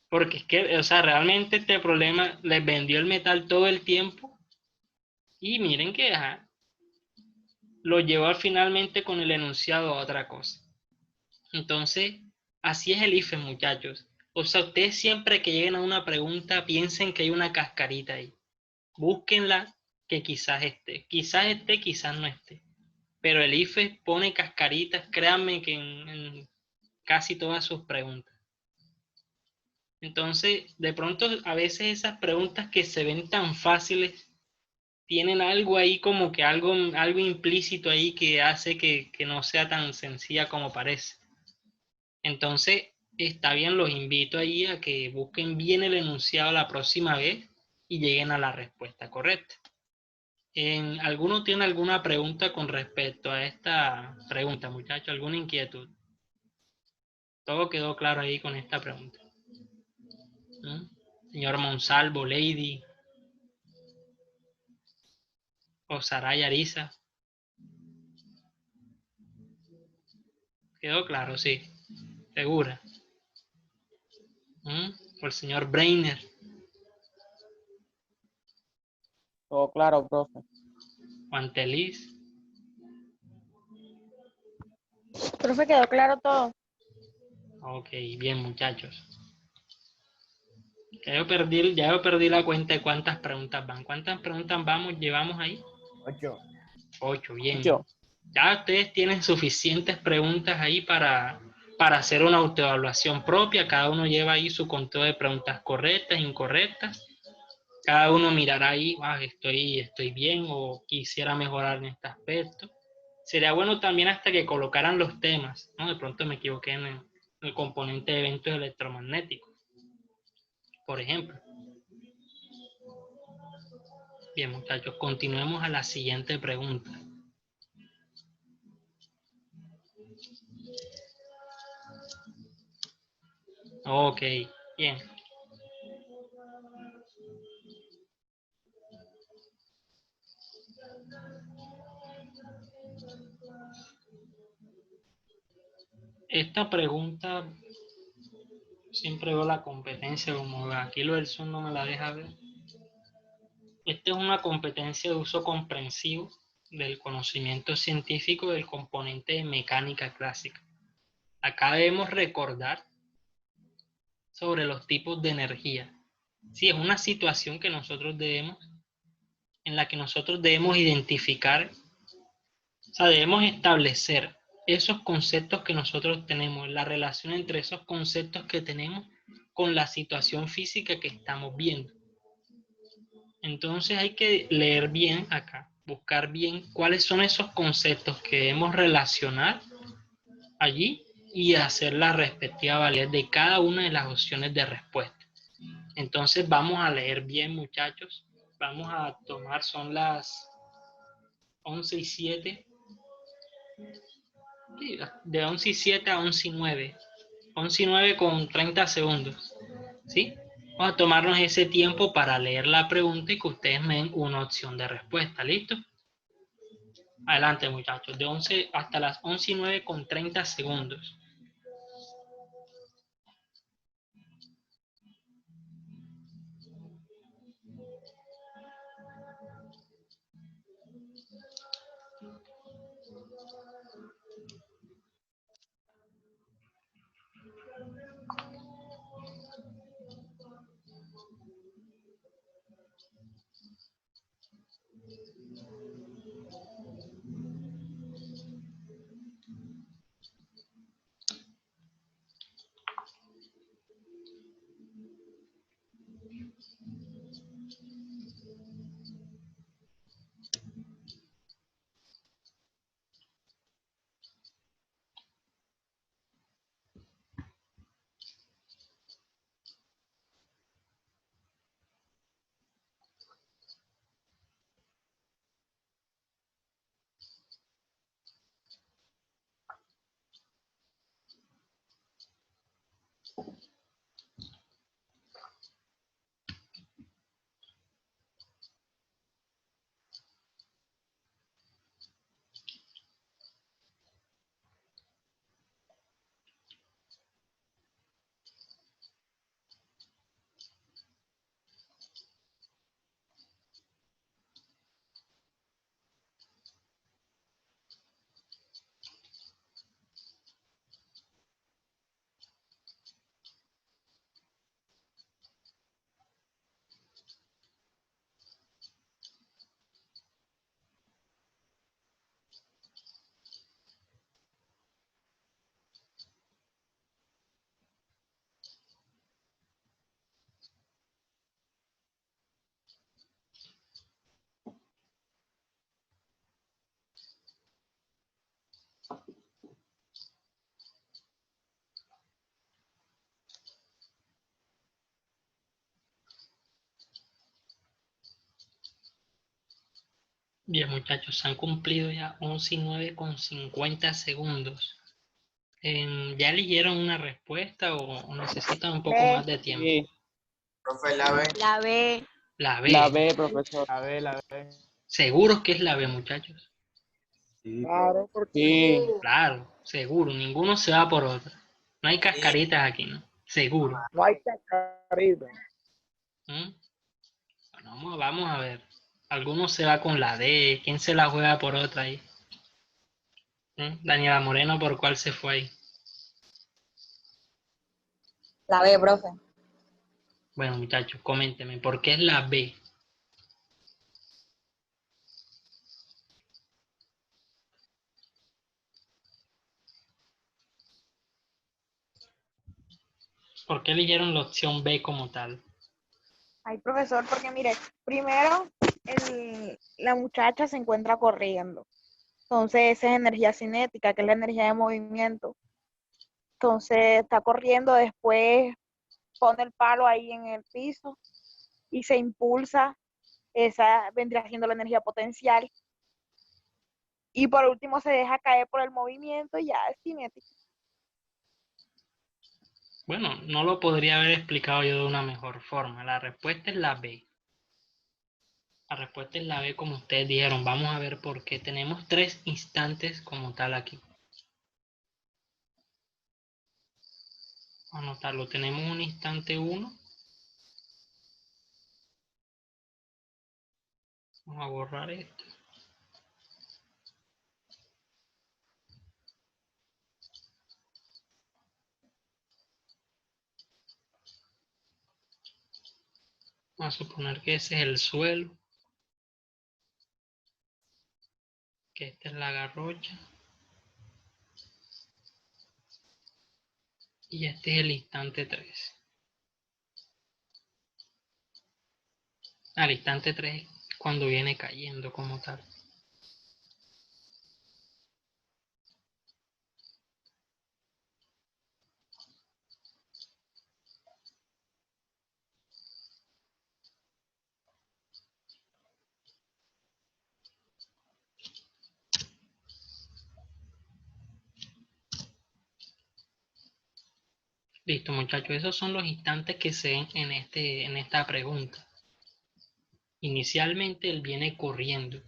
Porque es que, o sea, realmente este problema les vendió el metal todo el tiempo y miren que lo llevó finalmente con el enunciado a otra cosa. Entonces, así es el IFES, muchachos. O sea, ustedes siempre que lleguen a una pregunta piensen que hay una cascarita ahí. Búsquenla, que quizás esté, quizás no esté. Pero el IFES pone cascaritas, créanme que en casi todas sus preguntas. Entonces, de pronto, a veces esas preguntas que se ven tan fáciles tienen algo ahí como que algo implícito ahí que hace que no sea tan sencilla como parece. Entonces, está bien, los invito ahí a que busquen bien el enunciado la próxima vez y lleguen a la respuesta correcta. ¿Alguno tiene alguna pregunta con respecto a esta pregunta, muchachos? ¿Alguna inquietud? Todo quedó claro ahí con esta pregunta. Señor Monsalvo, Lady, o Saraya Arisa. Quedó claro, sí. Segura. O el señor Breiner. Todo claro, profe. Juan Telis. Profe, quedó claro todo. Ok, bien, muchachos. Ya yo perdí la cuenta de cuántas preguntas van. ¿Cuántas preguntas llevamos ahí? 8, bien. 8. Ya ustedes tienen suficientes preguntas ahí para hacer una autoevaluación propia. Cada uno lleva ahí su conteo de preguntas correctas, incorrectas. Cada uno mirará ahí, estoy bien o quisiera mejorar en este aspecto. Sería bueno también hasta que colocaran los temas, ¿no? De pronto me equivoqué en el componente de eventos electromagnéticos, por ejemplo. Bien, muchachos, continuemos a la siguiente pregunta. Ok, bien. Esta pregunta, siempre veo la competencia, como aquí lo del Zoom no me la deja ver. Esta es una competencia de uso comprensivo del conocimiento científico del componente de mecánica clásica. Acá debemos recordar sobre los tipos de energía. Sí, es una situación que nosotros en la que nosotros debemos identificar, o sea, debemos establecer esos conceptos que nosotros tenemos, la relación entre esos conceptos que tenemos con la situación física que estamos viendo. Entonces hay que leer bien acá, buscar bien cuáles son esos conceptos que debemos relacionar allí y hacer la respectiva validez de cada una de las opciones de respuesta. Entonces vamos a leer bien, muchachos. Vamos a tomar, son las 11:07. De 11:07 a 11:09. 11:09 con 30 segundos. ¿Sí? Vamos a tomarnos ese tiempo para leer la pregunta y que ustedes me den una opción de respuesta. ¿Listo? Adelante, muchachos. De 11 hasta las 11:09 con 30 segundos. Bien, muchachos, se han cumplido ya 11:09 con 50 segundos. ¿Ya leyeron una respuesta o necesitan un poco más de tiempo? Sí. Profe, la B. La B. La B. La B, profesor. La B, la B. ¿Seguros que es la B, muchachos? Claro, porque Sí. Claro, seguro. Ninguno se va por otra. No hay cascaritas aquí, ¿no? Seguro. no hay cascaritas. ¿Mm? Bueno, vamos a ver. Alguno se va con la D. ¿Quién se la juega por otra ahí? Daniela Moreno, ¿por cuál se fue ahí? La B, profe. Bueno, muchachos, coméntenme, ¿por qué es la B? ¿Por qué eligieron la opción B como tal? Ay, profesor, porque mire, primero la muchacha se encuentra corriendo. Entonces, esa es energía cinética, que es la energía de movimiento. Entonces, está corriendo, después pone el palo ahí en el piso y se impulsa. Esa vendría siendo la energía potencial. Y por último, se deja caer por el movimiento y ya es cinética. Bueno, no lo podría haber explicado yo de una mejor forma. La respuesta es la B. La respuesta es la B, como ustedes dijeron. Vamos a ver por qué. Tenemos 3 instantes como tal aquí. Vamos a anotarlo. Tenemos un instante 1. Vamos a borrar esto. Vamos a suponer que ese es el suelo. Que esta es la garrocha. Y este es el instante 3. Al instante 3 cuando viene cayendo como tal. Listo, muchachos, esos son los instantes que se ven en esta pregunta. Inicialmente él viene corriendo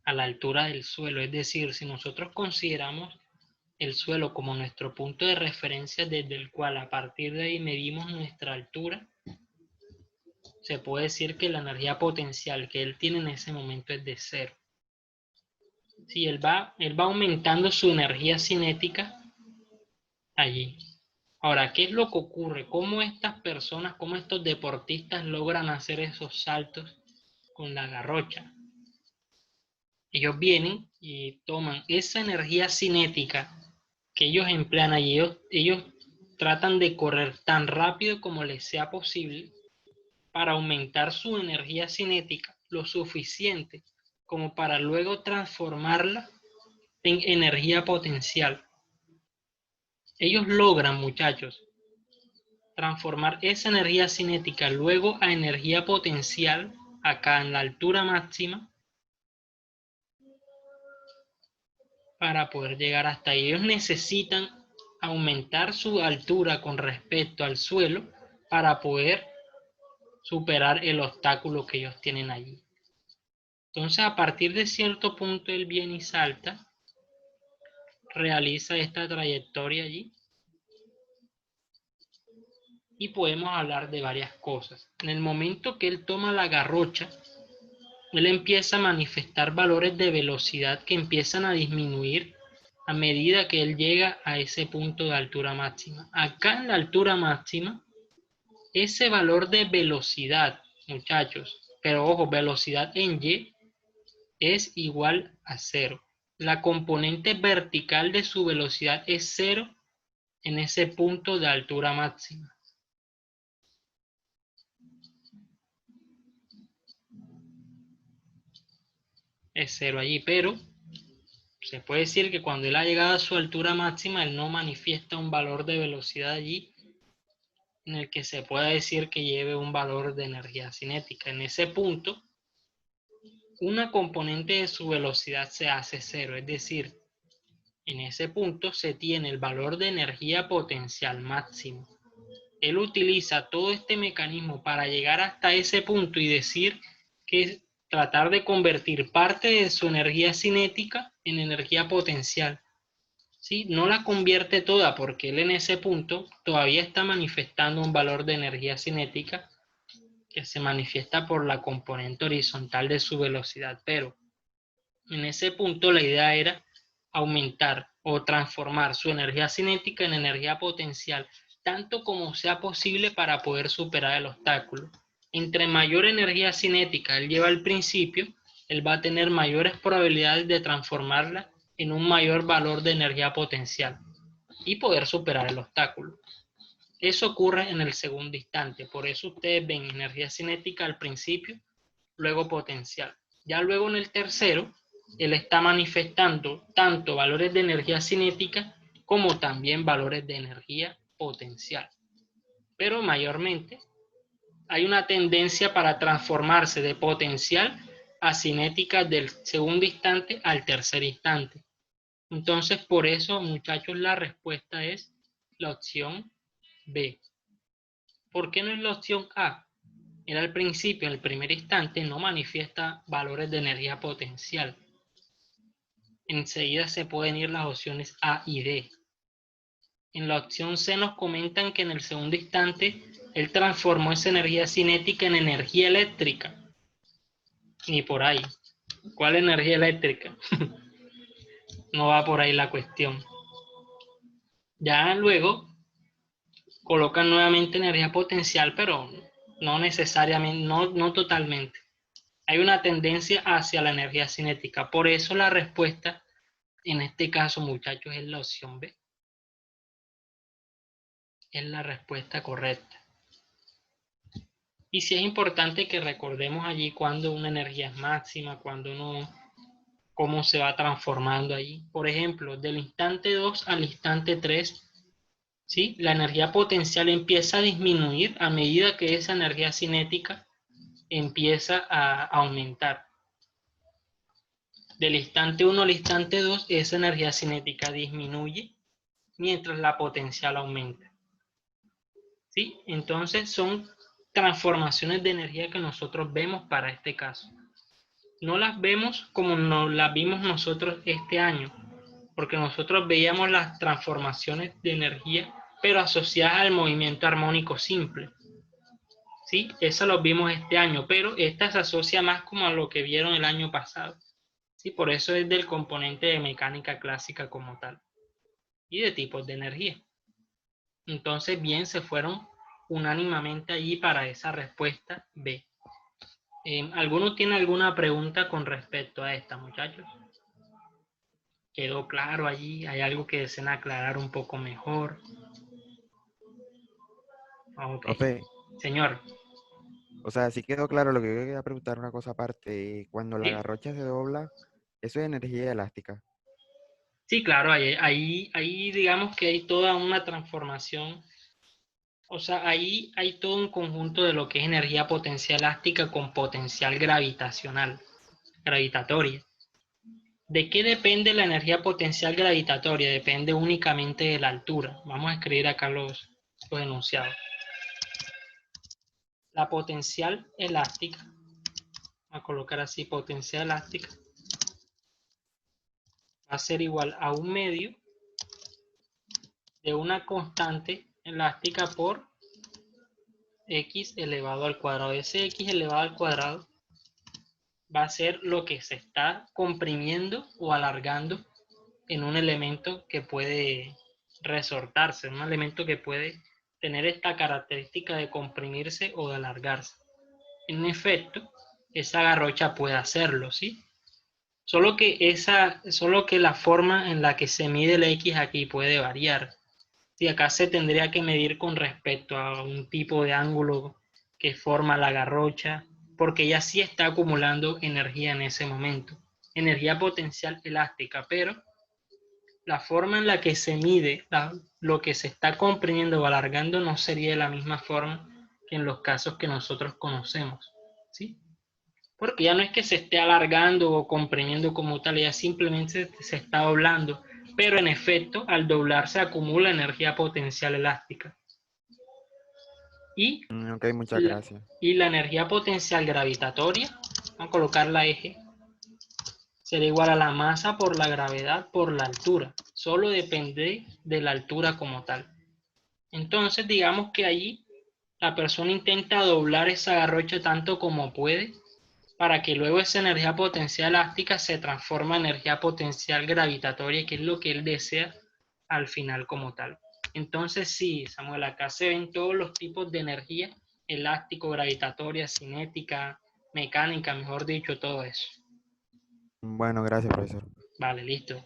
a la altura del suelo, es decir, si nosotros consideramos el suelo como nuestro punto de referencia desde el cual a partir de ahí medimos nuestra altura, se puede decir que la energía potencial que él tiene en ese momento es de 0. Si él va aumentando su energía cinética allí. Ahora, ¿qué es lo que ocurre? ¿Cómo estas personas, cómo estos deportistas logran hacer esos saltos con la garrocha? Ellos vienen y toman esa energía cinética que ellos emplean allí. Ellos tratan de correr tan rápido como les sea posible para aumentar su energía cinética lo suficiente como para luego transformarla en energía potencial. Ellos logran, muchachos, transformar esa energía cinética luego a energía potencial acá en la altura máxima para poder llegar hasta ahí. Ellos necesitan aumentar su altura con respecto al suelo para poder superar el obstáculo que ellos tienen allí. Entonces, a partir de cierto punto, él viene y salta, realiza esta trayectoria allí. Y podemos hablar de varias cosas. En el momento que él toma la garrocha, él empieza a manifestar valores de velocidad que empiezan a disminuir a medida que él llega a ese punto de altura máxima. Acá en la altura máxima, ese valor de velocidad, muchachos, pero ojo, velocidad en Y es igual a 0. La componente vertical de su velocidad es 0 en ese punto de altura máxima. Es 0 allí, pero se puede decir que cuando él ha llegado a su altura máxima, él no manifiesta un valor de velocidad allí en el que se pueda decir que lleve un valor de energía cinética. En ese punto, una componente de su velocidad se hace 0, es decir, en ese punto se tiene el valor de energía potencial máximo. Él utiliza todo este mecanismo para llegar hasta ese punto y decir que tratar de convertir parte de su energía cinética en energía potencial. ¿Sí? No la convierte toda porque él en ese punto todavía está manifestando un valor de energía cinética que se manifiesta por la componente horizontal de su velocidad, pero en ese punto la idea era aumentar o transformar su energía cinética en energía potencial, tanto como sea posible para poder superar el obstáculo. Entre mayor energía cinética él lleva al principio, él va a tener mayores probabilidades de transformarla en un mayor valor de energía potencial y poder superar el obstáculo. Eso ocurre en el segundo instante, por eso ustedes ven energía cinética al principio, luego potencial. Ya luego en el tercero, él está manifestando tanto valores de energía cinética como también valores de energía potencial. Pero mayormente hay una tendencia para transformarse de potencial a cinética del segundo instante al tercer instante. Entonces, por eso, muchachos, la respuesta es la opción B. ¿Por qué no es la opción A? Él al principio, en el primer instante, no manifiesta valores de energía potencial. Enseguida se pueden ir las opciones A y D. En la opción C nos comentan que en el segundo instante él transformó esa energía cinética en energía eléctrica. Ni por ahí. ¿Cuál energía eléctrica? No va por ahí la cuestión. Ya luego colocan nuevamente energía potencial, pero no necesariamente, no totalmente. Hay una tendencia hacia la energía cinética. Por eso la respuesta en este caso, muchachos, es la opción B. Es la respuesta correcta. Y sí es importante que recordemos allí cuando una energía es máxima, cuando no, cómo se va transformando allí. Por ejemplo, del instante 2 al instante 3, ¿sí? La energía potencial empieza a disminuir a medida que esa energía cinética empieza a aumentar. Del instante 1 al instante 2, esa energía cinética disminuye mientras la potencial aumenta. ¿Sí? Entonces son transformaciones de energía que nosotros vemos para este caso. No las vemos como no las vimos nosotros este año, porque nosotros veíamos las transformaciones de energía, pero asociadas al movimiento armónico simple. ¿Sí? Eso lo vimos este año, pero esta se asocia más como a lo que vieron el año pasado. ¿Sí? Por eso es del componente de mecánica clásica como tal. Y de tipos de energía. Entonces, bien, se fueron unánimemente allí para esa respuesta B. ¿Alguno tiene alguna pregunta con respecto a esta, muchachos? ¿Quedó claro allí? ¿Hay algo que deseen aclarar un poco mejor? Ok. Profe, Señor. o sea, sí quedó claro. Lo que yo quería preguntar una cosa aparte. Cuando la ¿Sí? garrocha se dobla, eso es energía elástica. Sí, claro, ahí digamos que hay toda una transformación. O sea, ahí hay todo un conjunto de lo que es energía potencial elástica con potencial gravitatoria. ¿De qué depende la energía potencial gravitatoria? Depende únicamente de la altura. Vamos a escribir acá los enunciados. La potencial elástica, vamos a colocar así, potencial elástica, va a ser igual a un medio de una constante elástica por x elevado al cuadrado. Ese x elevado al cuadrado va a ser lo que se está comprimiendo o alargando en un elemento que puede resortarse, un elemento que puede tener esta característica de comprimirse o de alargarse. En efecto, esa garrocha puede hacerlo, ¿sí? Solo que la forma en la que se mide el X aquí puede variar. Si acá se tendría que medir con respecto a un tipo de ángulo que forma la garrocha, porque ella sí está acumulando energía en ese momento, energía potencial elástica, pero la forma en la que se mide lo que se está comprimiendo o alargando no sería de la misma forma que en los casos que nosotros conocemos, ¿sí? Porque ya no es que se esté alargando o comprimiendo como tal, ya simplemente se está doblando, pero en efecto al doblarse acumula energía potencial elástica. Y, Ok, muchas gracias. y la energía potencial gravitatoria, vamos a colocar la eje, será igual a la masa por la gravedad por la altura. Solo depende de la altura como tal. Entonces, digamos que allí la persona intenta doblar esa garrocha tanto como puede para que luego esa energía potencial elástica se transforme en energía potencial gravitatoria, que es lo que él desea al final como tal. Entonces, sí, Samuel, acá se ven todos los tipos de energía, elástico, gravitatoria, cinética, mecánica, mejor dicho, todo eso. Bueno, gracias, profesor. Vale, listo.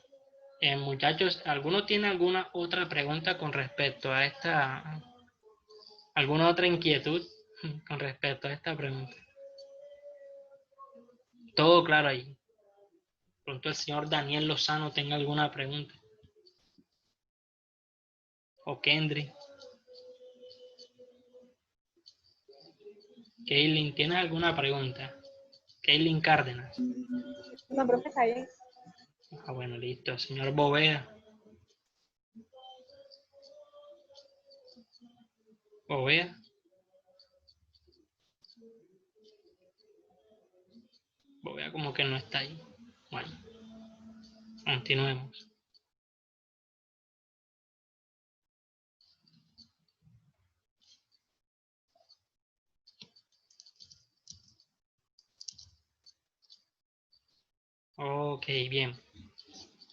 Muchachos, ¿alguno tiene alguna otra pregunta con respecto a esta, alguna otra inquietud con respecto a esta pregunta? Todo claro ahí. Pronto el señor Daniel Lozano tenga alguna pregunta. O Kendry. Kaylin, ¿tienes alguna pregunta? Kaylin Cárdenas. No, profe, está bien. Ah, bueno, listo. Señor Bovea. Bovea. Bovea como que no está ahí. Bueno, continuemos. Ok, bien.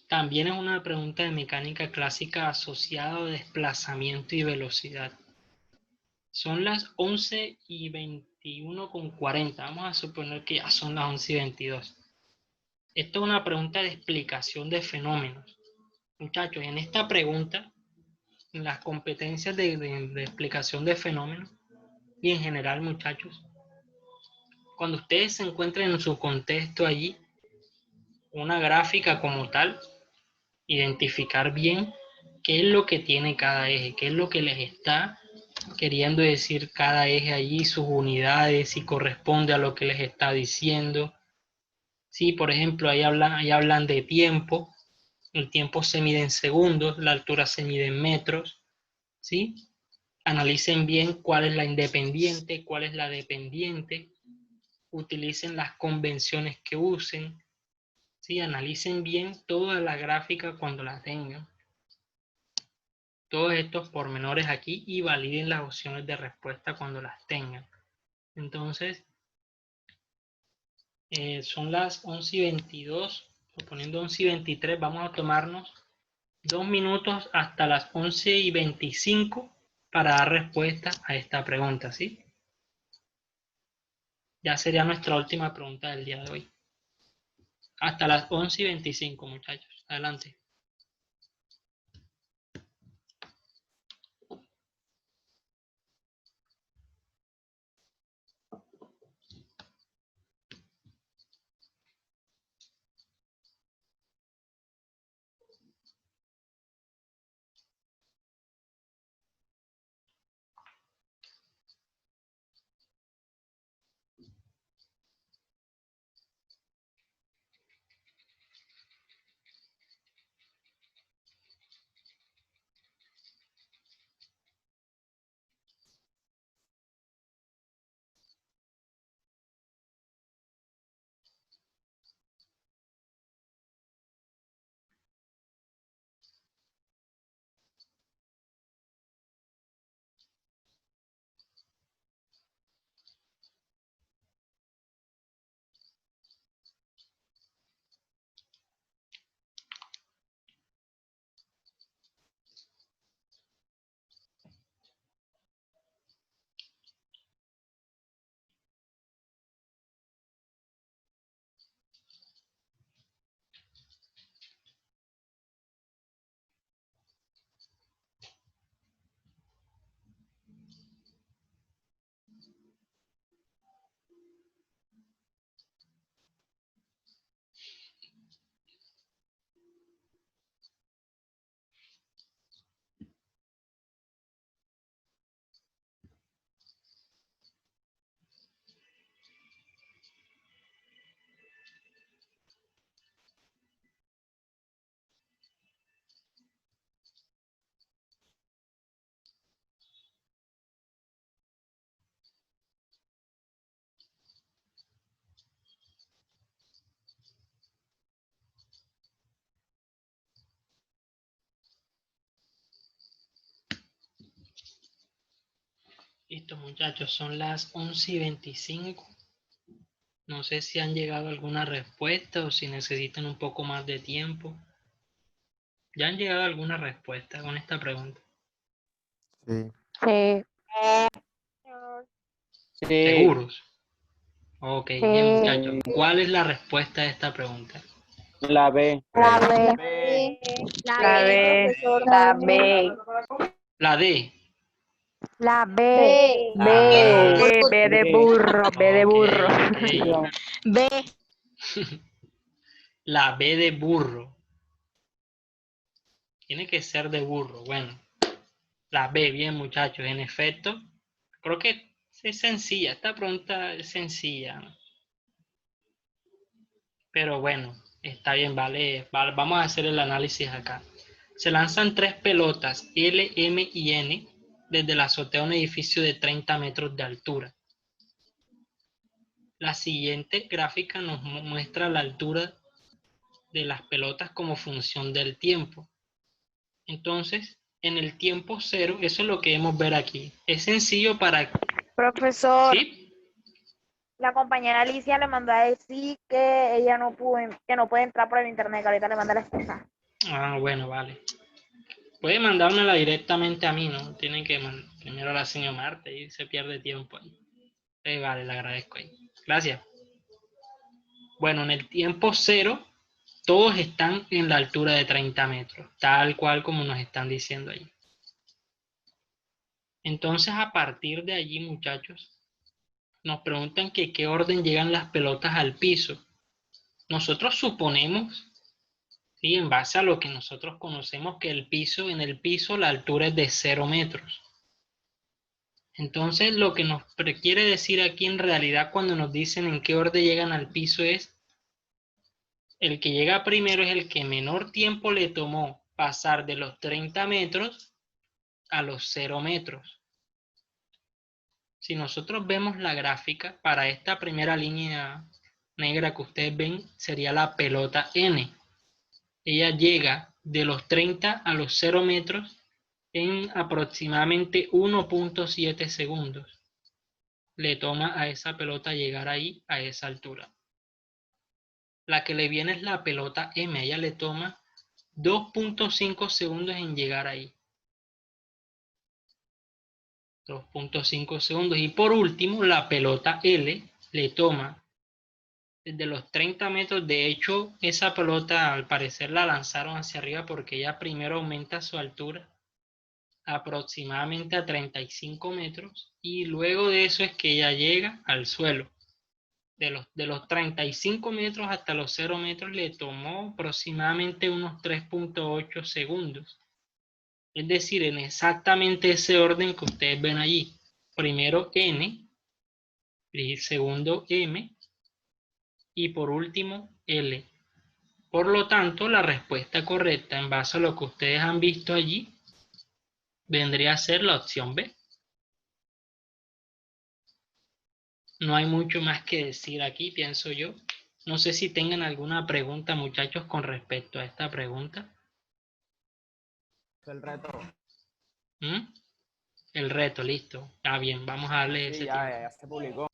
También es una pregunta de mecánica clásica asociada a desplazamiento y velocidad. Son las 11:21:40. Vamos a suponer que ya son las 11:22. Esto es una pregunta de explicación de fenómenos. Muchachos, en esta pregunta, en las competencias de explicación de fenómenos, y en general, muchachos, cuando ustedes se encuentren en su contexto allí, una gráfica como tal, identificar bien qué es lo que tiene cada eje, qué es lo que les está queriendo decir cada eje allí, sus unidades, si corresponde a lo que les está diciendo. Sí, por ejemplo, ahí hablan de tiempo, el tiempo se mide en segundos, la altura se mide en metros, ¿sí? Analicen bien cuál es la independiente, cuál es la dependiente, utilicen las convenciones que usen, ¿sí? Analicen bien toda la gráfica cuando la tengan. Todos estos pormenores aquí y validen las opciones de respuesta cuando las tengan. Entonces, son las 11:22, suponiendo 11:23, vamos a tomarnos 2 minutos hasta las 11:25 para dar respuesta a esta pregunta, ¿sí? Ya sería nuestra última pregunta del día de hoy. Hasta las 11:25, muchachos. Adelante. Listo, muchachos, son las 11:25. No sé si han llegado a alguna respuesta o si necesitan un poco más de tiempo. ¿Ya han llegado a alguna respuesta con esta pregunta? Sí. Sí. ¿Seguros? Ok, bien, muchachos. ¿Cuál es la respuesta a esta pregunta? La B. La B. La B, profesor. La B. La D. La B. B de burro, B de burro. Ok. B. La B de burro. Tiene que ser de burro. Bueno, la B, bien muchachos. En efecto, creo que es sencilla. Esta pregunta es sencilla. Pero bueno, está bien, vale. Vamos a hacer el análisis acá. Se lanzan 3 pelotas L, M y N desde la azotea de un edificio de 30 metros de altura. La siguiente gráfica nos muestra la altura de las pelotas como función del tiempo. Entonces, en el tiempo cero, eso es lo que debemos ver aquí. Es sencillo para... Profesor, ¿Sí? la compañera Alicia le mandó a decir que ella no puede entrar por el internet, que ahorita le manda la excusa. Ah, bueno, vale. Puede mandármela directamente a mí, ¿no? Tienen que primero a la señora Marta y se pierde tiempo ahí. Vale, le agradezco ahí. Gracias. Bueno, en el tiempo cero, todos están en la altura de 30 metros, tal cual como nos están diciendo ahí. Entonces, a partir de allí, muchachos, nos preguntan que qué orden llegan las pelotas al piso. Nosotros suponemos, ¿sí? En base a lo que nosotros conocemos, que en el piso la altura es de 0 metros. Entonces, lo que nos quiere decir aquí en realidad cuando nos dicen en qué orden llegan al piso es el que llega primero es el que menor tiempo le tomó pasar de los 30 metros a los 0 metros. Si nosotros vemos la gráfica, para esta primera línea negra que ustedes ven, sería la pelota N. Ella llega de los 30 a los 0 metros en aproximadamente 1.7 segundos. Le toma a esa pelota llegar ahí a esa altura. La que le viene es la pelota M. A ella le toma 2.5 segundos en llegar ahí. 2.5 segundos. Y por último, la pelota L le toma desde los 30 metros. De hecho, esa pelota al parecer la lanzaron hacia arriba porque ella primero aumenta su altura aproximadamente a 35 metros y luego de eso es que ella llega al suelo. De los 35 metros hasta los 0 metros le tomó aproximadamente unos 3.8 segundos. Es decir, en exactamente ese orden que ustedes ven allí. Primero N, y segundo M, y por último L. Por lo tanto, la respuesta correcta en base a lo que ustedes han visto allí vendría a ser la opción B. No hay mucho más que decir aquí, pienso yo. No sé si tengan alguna pregunta, muchachos, con respecto a esta pregunta. El reto. ¿Mm? El reto, listo. Está bien, vamos a darle Sí, ese tiempo. ya se publicó.